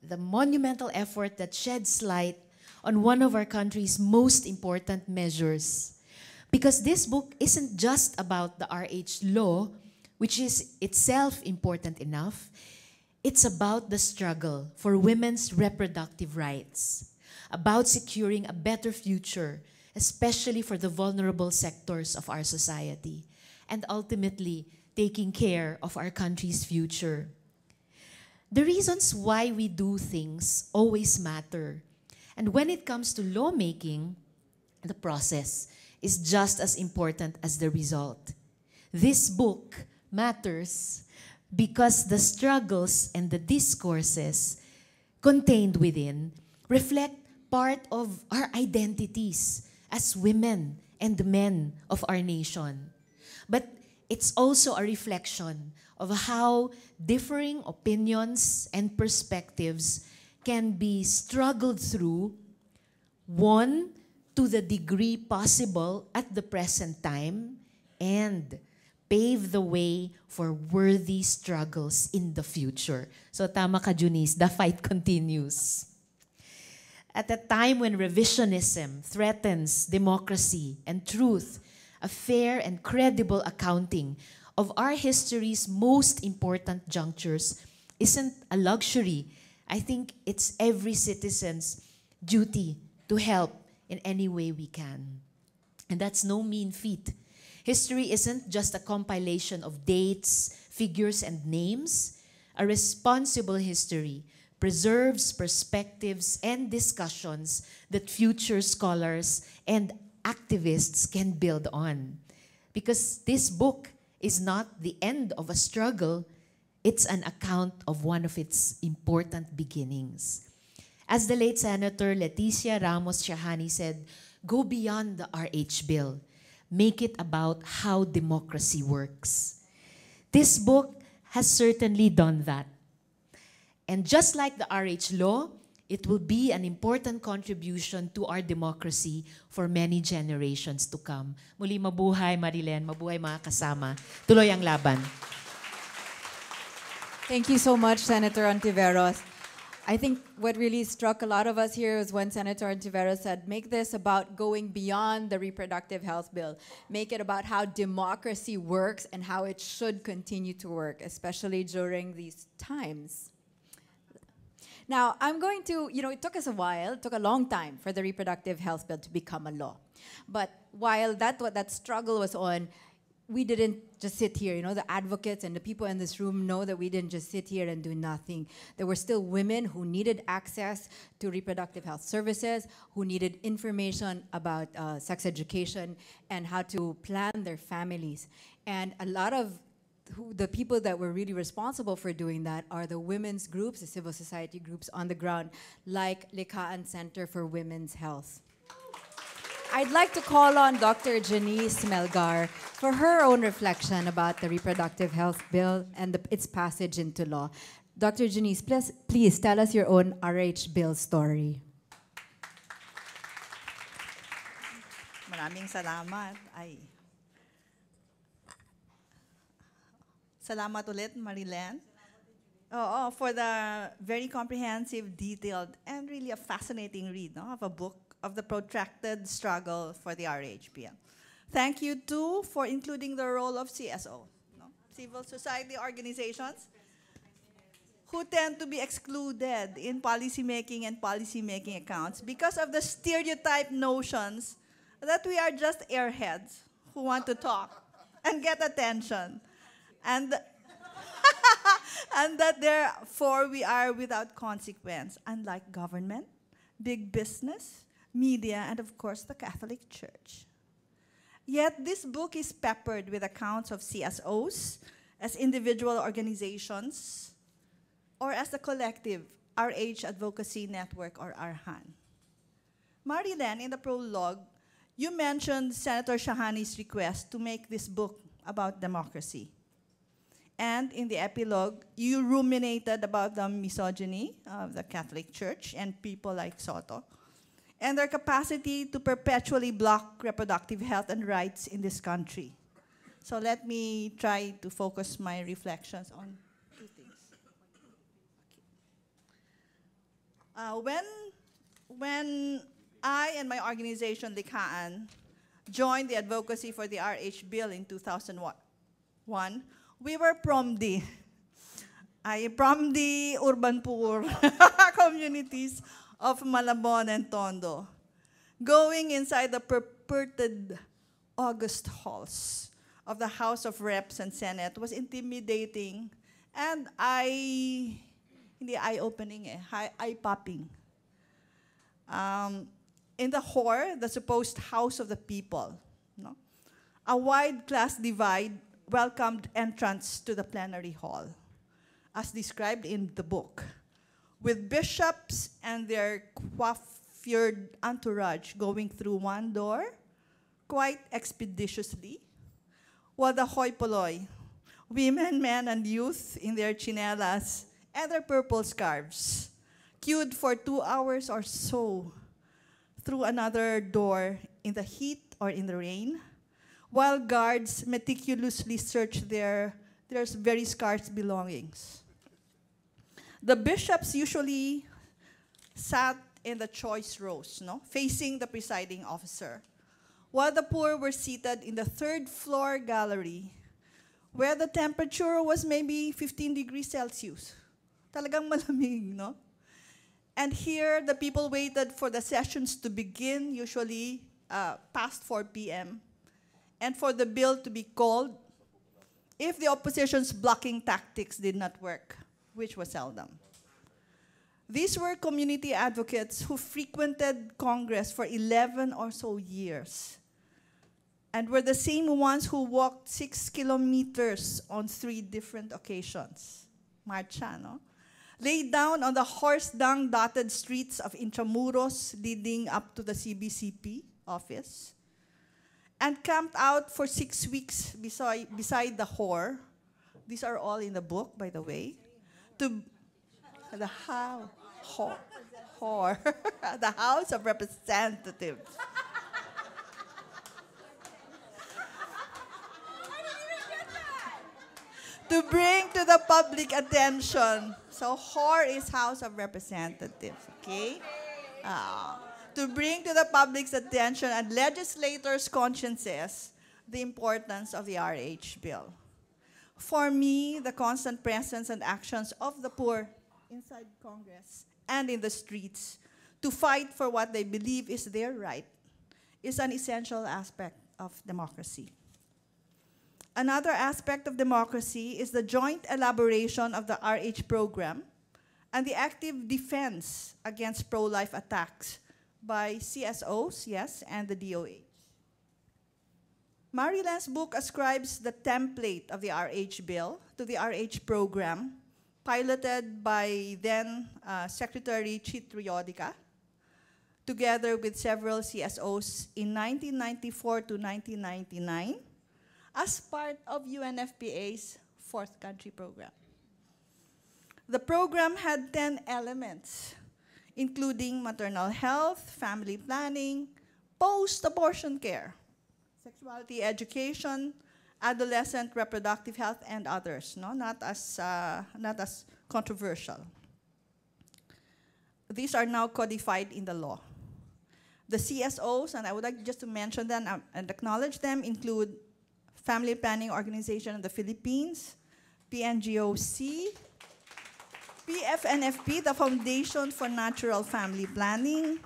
the monumental effort that sheds light on one of our country's most important measures. Because this book isn't just about the RH law, which is itself important enough. It's about the struggle for women's reproductive rights, about securing a better future, especially for the vulnerable sectors of our society, and ultimately, taking care of our country's future. The reasons why we do things always matter. And when it comes to lawmaking, the process is just as important as the result. This book matters because the struggles and the discourses contained within reflect part of our identities as women and men of our nation. But it's also a reflection of how differing opinions and perspectives can be struggled through, one, to the degree possible at the present time, and pave the way for worthy struggles in the future. So tama ka, Junice, the fight continues. At a time when revisionism threatens democracy and truth, a fair and credible accounting of our history's most important junctures isn't a luxury. I think it's every citizen's duty to help in any way we can. And that's no mean feat. History isn't just a compilation of dates, figures, and names. A responsible history preserves perspectives and discussions that future scholars and activists can build on. Because this book is not the end of a struggle, it's an account of one of its important beginnings. As the late Senator Leticia Ramos Shahani said, go beyond the RH bill. Make it about how democracy works. This book has certainly done that. And just like the RH law, it will be an important contribution to our democracy for many generations to come. Muli, mabuhay Marilen, mabuhay mga kasama. Tuloy ang laban. Thank you so much, Senator Ontiveros. I think what really struck a lot of us here is when Senator Ontiveros said, make this about going beyond the reproductive health bill. Make it about how democracy works and how it should continue to work, especially during these times. Now, I'm going to, it took us a while, it took a long time for the reproductive health bill to become a law. But while that struggle was on, we didn't just sit here. The advocates and the people in this room know that we didn't just sit here and do nothing. There were still women who needed access to reproductive health services, who needed information about sex education and how to plan their families. And a lot of the people that were really responsible for doing that are the women's groups, the civil society groups on the ground, like Likhaan Center for Women's Health. I'd like to call on Dr. Janice Melgar for her own reflection about the reproductive health bill and its passage into law. Dr. Janice, please tell us your own RH bill story. Maraming salamat. Salamat ulit, Marilen. For the very comprehensive, detailed, and really a fascinating read of a book of the protracted struggle for the RHPL. Thank you, too, for including the role of CSO, civil society organizations, who tend to be excluded in policymaking and policymaking accounts because of the stereotype notions that we are just airheads who want to talk and get attention. And and that therefore we are without consequence, unlike government, big business, media, and of course the Catholic Church. Yet this book is peppered with accounts of CSOs as individual organizations or as the collective RH Advocacy Network or ARHAN. Marilen, in the prologue, you mentioned Senator Shahani's request to make this book about democracy. And in the epilogue, you ruminated about the misogyny of the Catholic Church and people like Soto, and their capacity to perpetually block reproductive health and rights in this country. So let me try to focus my reflections on two things. When I and my organization, Likhaan, joined the advocacy for the RH bill in 2001, we were from the urban poor communities of Malabon and Tondo, going inside the purported august halls of the House of Reps and Senate was intimidating and eye-opening, eye-popping. In the HOR, the supposed house of the people, a wide class divide welcomed entrance to the plenary hall, as described in the book, with bishops and their coiffured entourage going through one door quite expeditiously, while the hoi polloi, women, men, and youth in their chinelas and their purple scarves, queued for 2 hours or so through another door in the heat or in the rain, while guards meticulously search their very scarce belongings. The bishops usually sat in the choice rows, facing the presiding officer, while the poor were seated in the third floor gallery, where the temperature was maybe 15 degrees Celsius. Talagang malamig, And here, the people waited for the sessions to begin, usually past 4 p.m., and for the bill to be called if the opposition's blocking tactics did not work, which was seldom. These were community advocates who frequented Congress for 11 or so years and were the same ones who walked 6 kilometers on 3 different occasions. Marcha, no? Laid down on the horse dung dotted streets of Intramuros leading up to the CBCP office, and camped out for 6 weeks beside the whore. These are all in the book, by the way. To the whore, the House of Representatives. To bring to the public attention. So whore is House of Representatives, okay? To bring to the public's attention and legislators' consciences the importance of the RH bill. For me, the constant presence and actions of the poor inside Congress and in the streets to fight for what they believe is their right is an essential aspect of democracy. Another aspect of democracy is the joint elaboration of the RH program and the active defense against pro-life attacks by CSOs, yes, and the DOH. Marilan's book ascribes the template of the RH bill to the RH program, piloted by then Secretary Chit Riodica, together with several CSOs in 1994 to 1999, as part of UNFPA's Fourth Country Program. The program had 10 elements, including maternal health, family planning, post-abortion care, sexuality education, adolescent reproductive health, and others, no? Not as controversial. These are now codified in the law. The CSOs, and I would like just to mention them and acknowledge them, include Family Planning Organization of the Philippines, PNGOC, PFNFP, the Foundation for Natural Family Planning,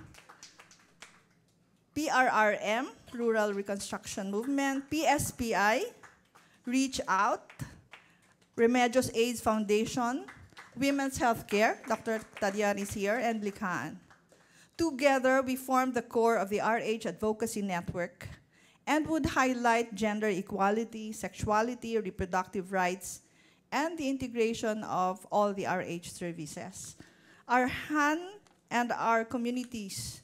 PRRM, Rural Reconstruction Movement, PSPI, Reach Out, Remedios AIDS Foundation, Women's Healthcare, Dr. Tadian is here, and Likhaan. Together, we formed the core of the RH Advocacy Network and would highlight gender equality, sexuality, reproductive rights, and the integration of all the RH services. Our HAN and our communities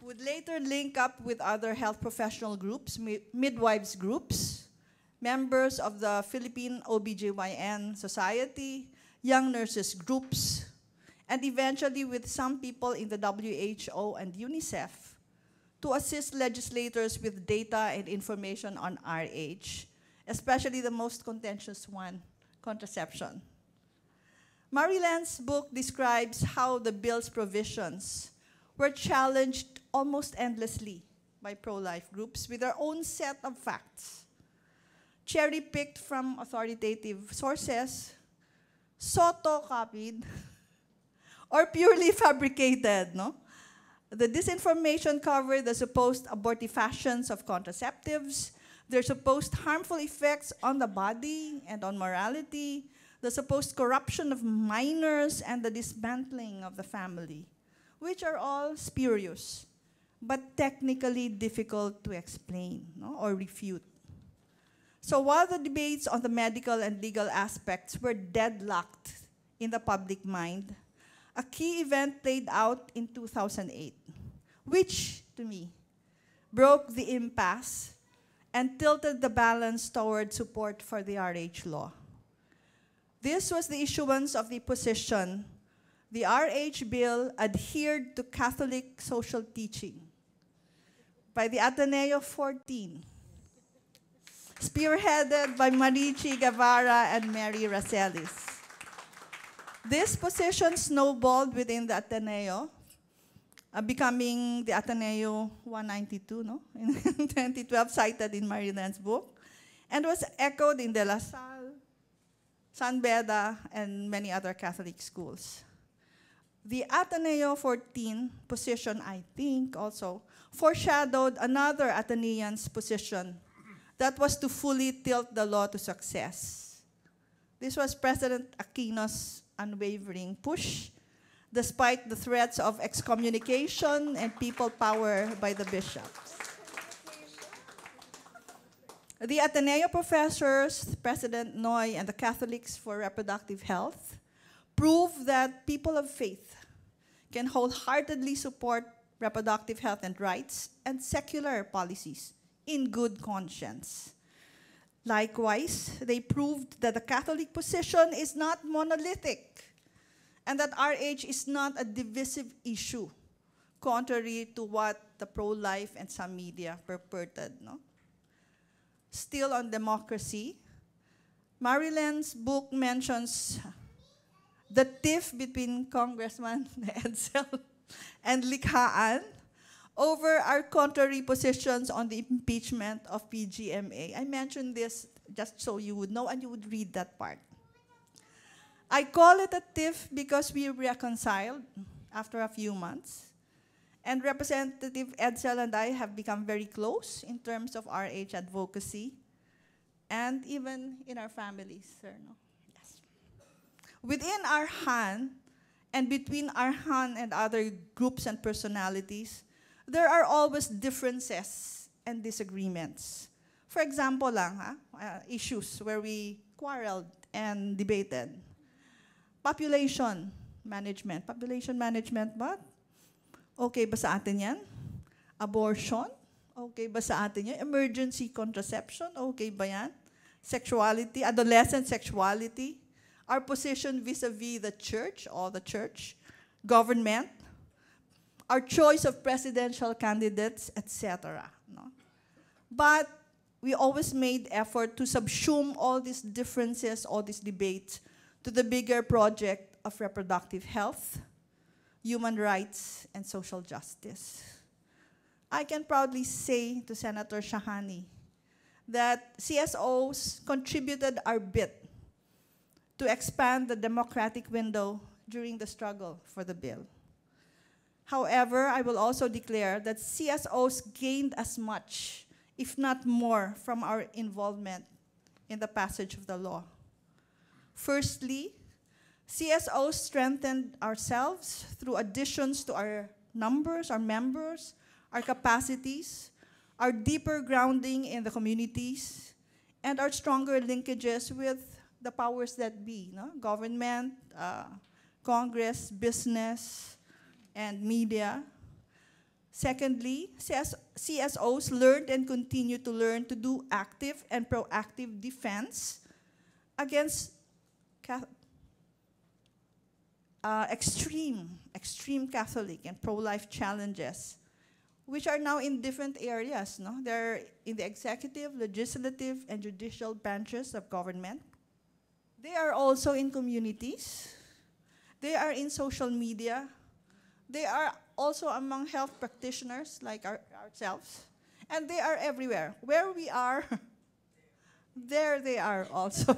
would later link up with other health professional groups, midwives groups, members of the Philippine OBGYN Society, young nurses groups, and eventually with some people in the WHO and UNICEF to assist legislators with data and information on RH, especially the most contentious one, contraception. Marilan's book describes how the bill's provisions were challenged almost endlessly by pro-life groups with their own set of facts, cherry-picked from authoritative sources, photocopied, or purely fabricated, no? The disinformation covered the supposed abortifacients of contraceptives, their supposed harmful effects on the body and on morality, the supposed corruption of minors, and the dismantling of the family, which are all spurious, but technically difficult to explain, no, or refute. So while the debates on the medical and legal aspects were deadlocked in the public mind, a key event played out in 2008, which, to me, broke the impasse and tilted the balance toward support for the RH law. This was the issuance of the position, the RH bill adhered to Catholic social teaching by the Ateneo 14, spearheaded by Marichi Guevara and Mary Racelis. This position snowballed within the Ateneo, becoming the Ateneo 192, no? In 2012, cited in Marilan's book, and was echoed in De La Salle, San Beda, and many other Catholic schools. The Ateneo 14 position, I think, also foreshadowed another Atenean's position that was to fully tilt the law to success. This was President Aquino's unwavering push, despite the threats of excommunication and people power by the bishops. The Ateneo professors, President Noy, and the Catholics for Reproductive Health prove that people of faith can wholeheartedly support reproductive health and rights and secular policies in good conscience. Likewise, they proved that the Catholic position is not monolithic and that RH is not a divisive issue, contrary to what the pro-life and some media purported. No? Still on democracy, Marilen's book mentions the tiff between Congressman Edsel and Likhaan over our contrary positions on the impeachment of PGMA. I mentioned this just so you would know and you would read that part. I call it a tiff because we reconciled after a few months, and Representative Edsel and I have become very close in terms of RH advocacy and even in our families, sir. No? Within our Han and between our Han and other groups and personalities, there are always differences and disagreements. For example issues where we quarreled and debated. Population management. Population management ba? Okay ba sa atin yan? Abortion? Okay ba sa atin yan? Emergency contraception? Okay ba yan? Sexuality, adolescent sexuality. Our position vis-a-vis the church, all the church, government, our choice of presidential candidates, etc. No? But we always made effort to subsume all these differences, all these debates, to the bigger project of reproductive health, human rights, and social justice. I can proudly say to Senator Shahani that CSOs contributed our bit to expand the democratic window during the struggle for the bill. However, I will also declare that CSOs gained as much, if not more, from our involvement in the passage of the law. Firstly, CSOs strengthened ourselves through additions to our numbers, our members, our capacities, our deeper grounding in the communities, and our stronger linkages with the powers that be, no? Government, Congress, business, and media. Secondly, CSOs learned and continue to learn to do active and proactive defense against extreme Catholic and pro-life challenges, which are now in different areas. No? They're in the executive, legislative, and judicial branches of government. They are also in communities. They are in social media. They are also among health practitioners like ourselves. And they are everywhere. Where we are, there they are also.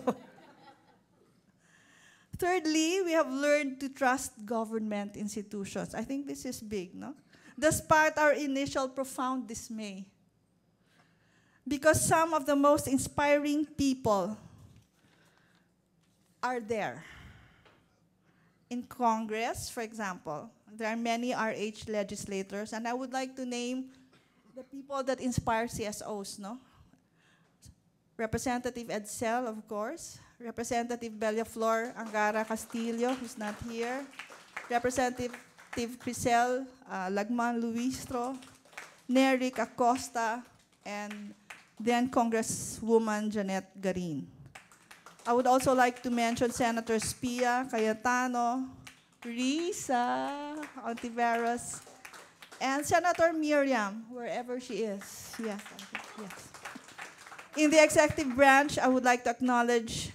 Thirdly, we have learned to trust government institutions. I think this is big, no? Despite our initial profound dismay. Because some of the most inspiring people are there. In Congress, for example, there are many RH legislators, and I would like to name the people that inspire CSOs, no? Representative Edsel, of course. Representative Bellaflor Angara Castillo, who's not here. Representative Crisel Lagman Luistro. Neric Acosta, and then Congresswoman Janet Garin. I would also like to mention Senators Pia, Cayetano, Risa, Ontiveros, and Senator Miriam, wherever she is. Yes, yes. In the executive branch, I would like to acknowledge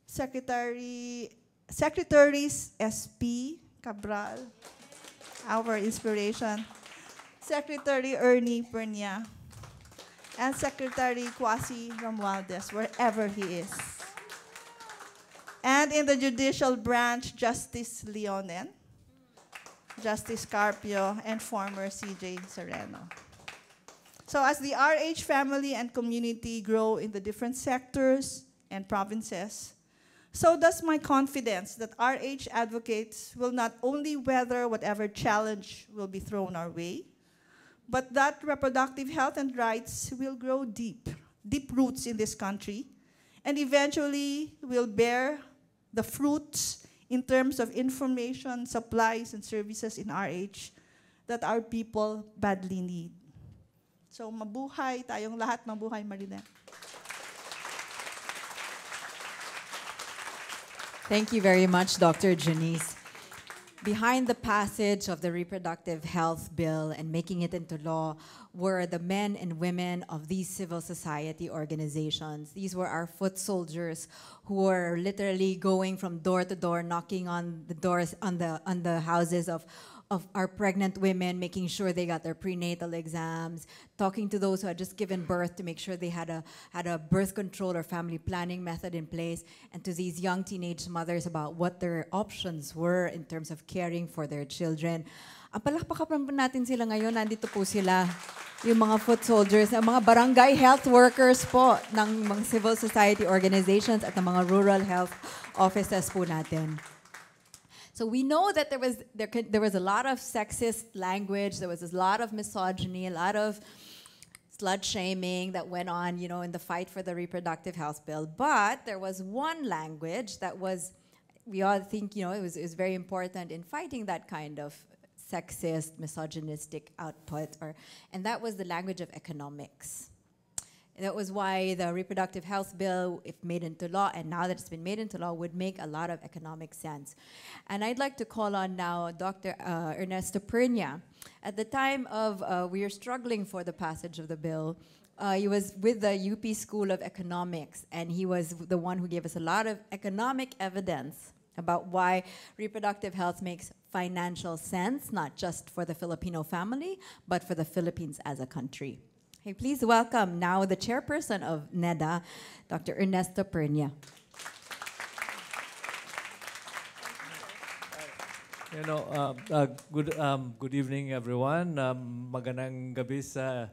Secretaries SP Cabral, our inspiration, Secretary Ernie Pernia, and Secretary Kwasi Romualdez, wherever he is. And in the judicial branch, Justice Leonen, Justice Carpio, and former CJ Sereno. So as the RH family and community grow in the different sectors and provinces, so does my confidence that RH advocates will not only weather whatever challenge will be thrown our way, but that reproductive health and rights will grow deep roots in this country, and eventually will bear the fruits in terms of information, supplies, and services in RH that our people badly need. So mabuhay tayong lahat, mabuhay Marilyn. Thank you very much, Dr. Janice. Behind the passage of the Reproductive Health Bill and making it into law were the men and women of these civil society organizations. These were our foot soldiers who were literally going from door to door, knocking on the doors, on the houses of our pregnant women, making sure they got their prenatal exams, talking to those who had just given birth to make sure they had a birth control or family planning method in place, and to these young teenage mothers about what their options were in terms of caring for their children. Ang palakpakan po natin sila ngayon, nandito po sila, yung mga foot soldiers, ang mga barangay health workers po ng mga civil society organizations at ng mga rural health offices po natin. So we know that there was a lot of sexist language, there was a lot of misogyny, a lot of slut shaming that went on, you know, in the fight for the reproductive health bill. But there was one language that was, we all think, you know, it was very important in fighting that kind of sexist, misogynistic output, and that was the language of economics. That was why the reproductive health bill, if made into law, and now that it's been made into law, would make a lot of economic sense. And I'd like to call on now Dr. Ernesto Pernia. At the time of, we were struggling for the passage of the bill, he was with the UP School of Economics, and he was the one who gave us a lot of economic evidence about why reproductive health makes financial sense, not just for the Filipino family, but for the Philippines as a country. Hey, please welcome now the chairperson of NEDA, Dr. Ernesto Pernia. You know, good evening, everyone. Magandang gabi sa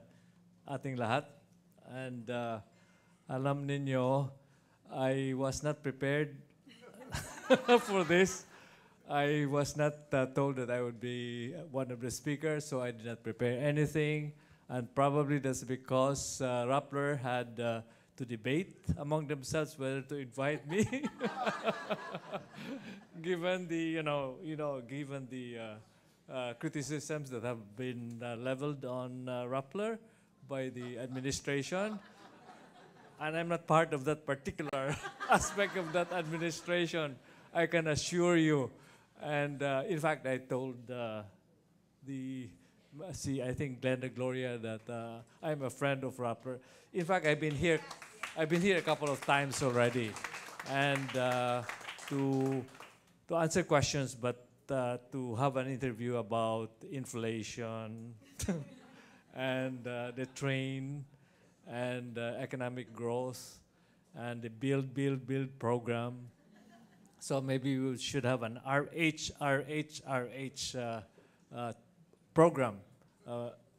ating lahat. And alam ninyo, I was not prepared for this. I was not told that I would be one of the speakers, so I did not prepare anything. And probably that's because Rappler had to debate among themselves whether to invite me, given the given the criticisms that have been leveled on Rappler by the administration. And I'm not part of that particular aspect of that administration, I can assure you. And in fact, I told I think Glenda Gloria that I'm a friend of Rappler. In fact, I've been here a couple of times already, and to answer questions, but to have an interview about inflation and the train and economic growth and the build program. So maybe we should have an RH program,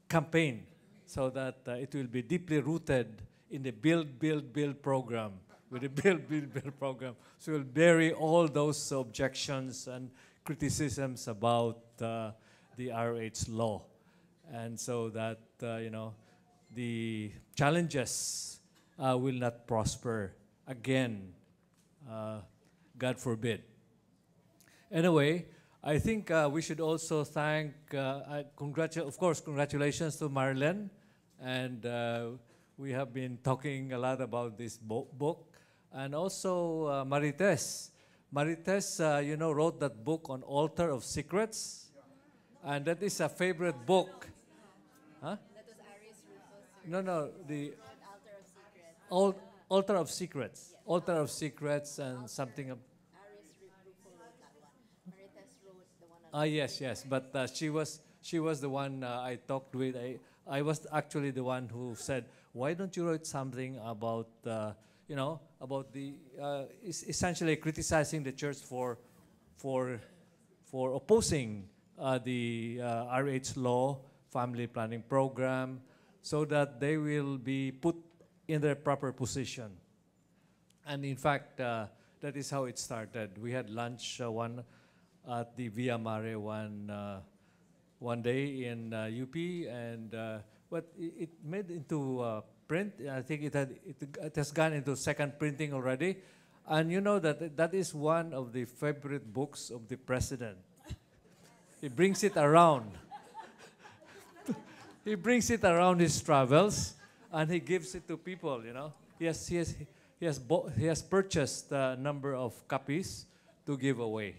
campaign, so that it will be deeply rooted in the build program, with the build program. So we'll bury all those objections and criticisms about the RH law, and so that the challenges will not prosper again, God forbid. Anyway, I think we should also thank, of course, congratulations to Marilyn. And we have been talking a lot about this book. And also Marites. Marites, wrote that book on Altar of Secrets. And that is a favorite book. Huh? That was Aris Rufus. No, the Altar of Secrets. Yes. Altar of Secrets and something of... Yes, but she was the one I talked with. I was actually the one who said, why don't you write something about about the essentially criticizing the church for opposing the RH law, family planning program, so that they will be put in their proper position. And in fact, that is how it started. We had lunch one at the Via Mare one day in UP, and but it made into print. I think it has gone into second printing already. And you know that is one of the favorite books of the president. He brings it around. He brings it around his travels, and he gives it to people. You know, he has purchased a number of copies to give away,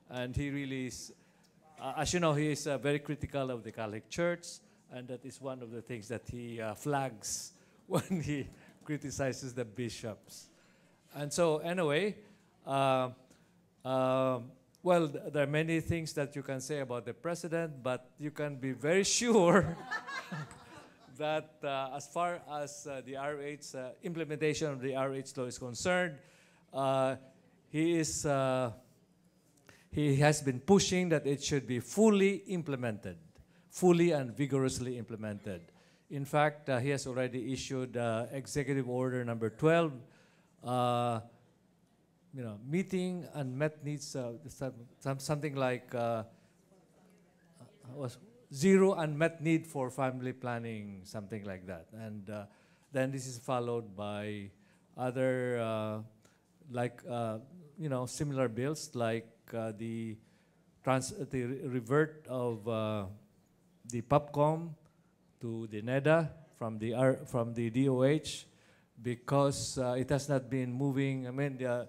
and he really is. As you know, he is very critical of the Catholic Church, and that is one of the things that he flags when he criticizes the bishops. And so, anyway, well, there are many things that you can say about the president, but you can be very sure that as far as the RH implementation of the RH law is concerned, he has been pushing that it should be fully implemented, fully and vigorously implemented. In fact, he has already issued Executive Order number 12, meeting unmet needs, something like was zero unmet need for family planning, something like that. And then this is followed by other, similar bills like the revert of the POPCOM to the NEDA from the DOH, because it has not been moving. I mean, the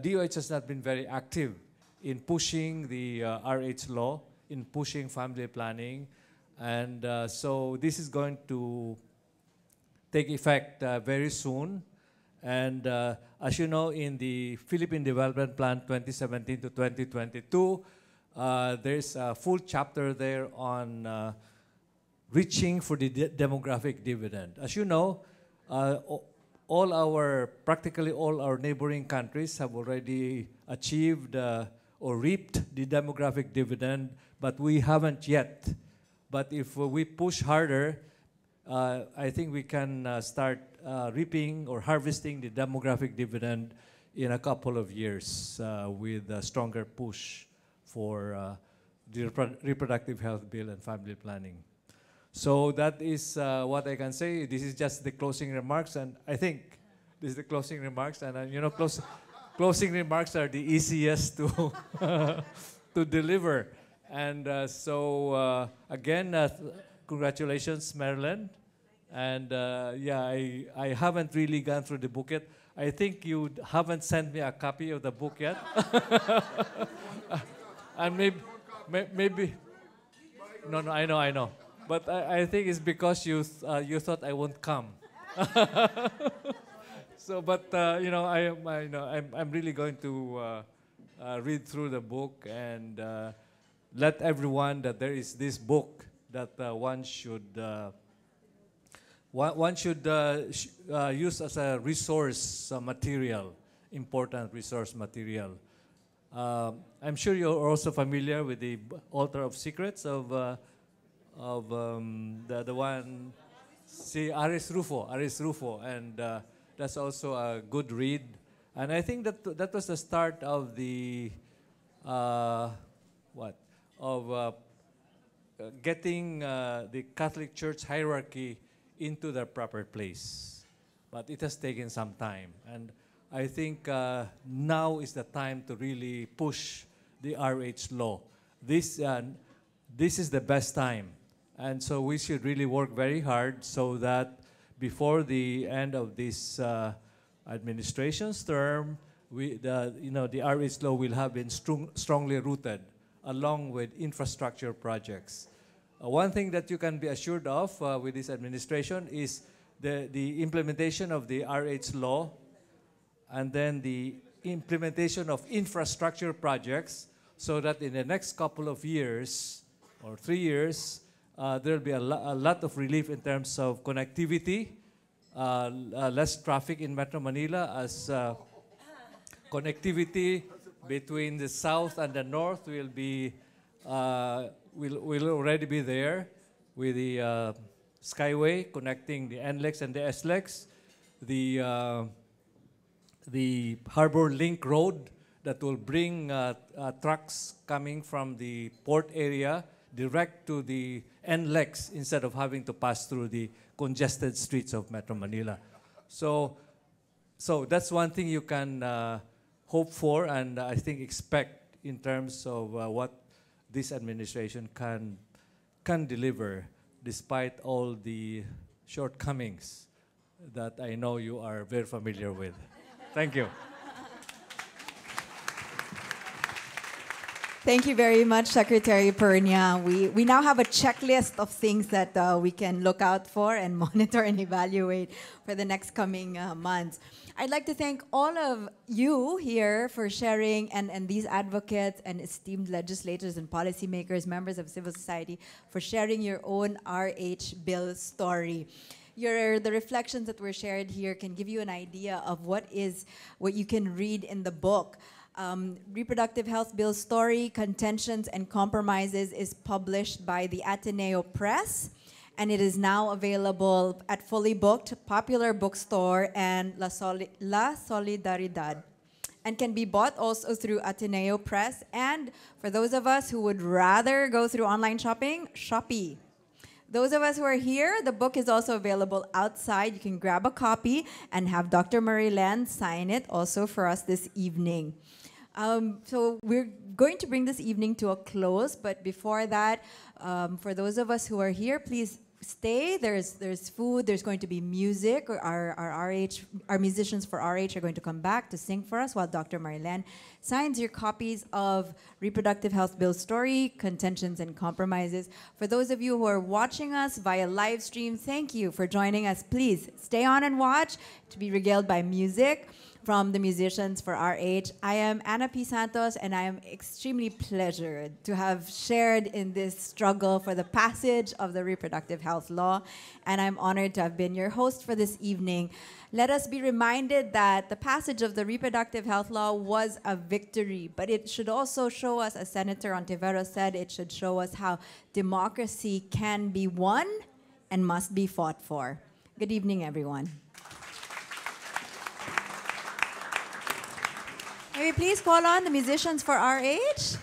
DOH has not been very active in pushing the RH law, in pushing family planning, and so this is going to take effect very soon. And as you know, in the Philippine Development Plan 2017 to 2022, there's a full chapter there on reaching for the demographic dividend. As you know, practically all our neighboring countries have already achieved or reaped the demographic dividend, but we haven't yet. But if we push harder, I think we can start reaping or harvesting the demographic dividend in a couple of years with a stronger push for the reproductive health bill and family planning. So that is what I can say. This is just the closing remarks, and I think this is the closing remarks. And closing remarks are the easiest to to deliver. And so again, congratulations, Marilyn. And yeah, I haven't really gone through the book yet. I think you haven't sent me a copy of the book yet. And maybe, no, I know. But I think it's because you thought I won't come. So, but I'm really going to read through the book and let everyone that there is this book that one should use as a resource material, important resource material. I'm sure you're also familiar with the Altar of Secrets of the one, Aris Rufo, and that's also a good read. And I think that was the start of the getting the Catholic Church hierarchy into their proper place. But it has taken some time, and I think now is the time to really push the RH law. This is the best time. And so we should really work very hard so that before the end of this administration's term, the RH law will have been strongly rooted along with infrastructure projects. One thing that you can be assured of with this administration is the implementation of the RH law, and then the implementation of infrastructure projects, so that in the next couple of years or 3 years, there will be a lot of relief in terms of connectivity, less traffic in Metro Manila, as connectivity between the south and the north will be will already be there with the Skyway connecting the NLEX and the SLEX, the Harbor Link Road that will bring trucks coming from the port area direct to the NLEX instead of having to pass through the congested streets of Metro Manila. So that's one thing you can hope for and I think expect in terms of what this administration can deliver despite all the shortcomings that I know you are very familiar with. Thank you. Thank you very much, Secretary Pernia. We now have a checklist of things that we can look out for and monitor and evaluate for the next coming months. I'd like to thank all of you here for sharing and these advocates and esteemed legislators and policymakers, members of civil society, for sharing your own RH bill story. The reflections that were shared here can give you an idea of what you can read in the book. Reproductive Health Bill Story, Contentions, and Compromises is published by the Ateneo Press, and it is now available at Fully Booked, Popular Bookstore, and La Solidaridad, and can be bought also through Ateneo Press, and for those of us who would rather go through online shopping, Shopee. Those of us who are here, the book is also available outside. You can grab a copy and have Dr. Marilen sign it also for us this evening. So we're going to bring this evening to a close, but before that, for those of us who are here, please stay. There's food. There's going to be music. Our musicians for RH are going to come back to sing for us while Dr. Marilen signs your copies of Reproductive Health Bill Story, Contentions, and Compromises. For those of you who are watching us via live stream, thank you for joining us. Please stay on and watch to be regaled by music from the musicians for RH. I am Ana P. Santos, and I am extremely pleasured to have shared in this struggle for the passage of the reproductive health law, and I'm honored to have been your host for this evening. Let us be reminded that the passage of the reproductive health law was a victory, but it should also show us, as Senator Ontiveros said, it should show us how democracy can be won and must be fought for. Good evening, everyone. May we please call on the musicians for RH?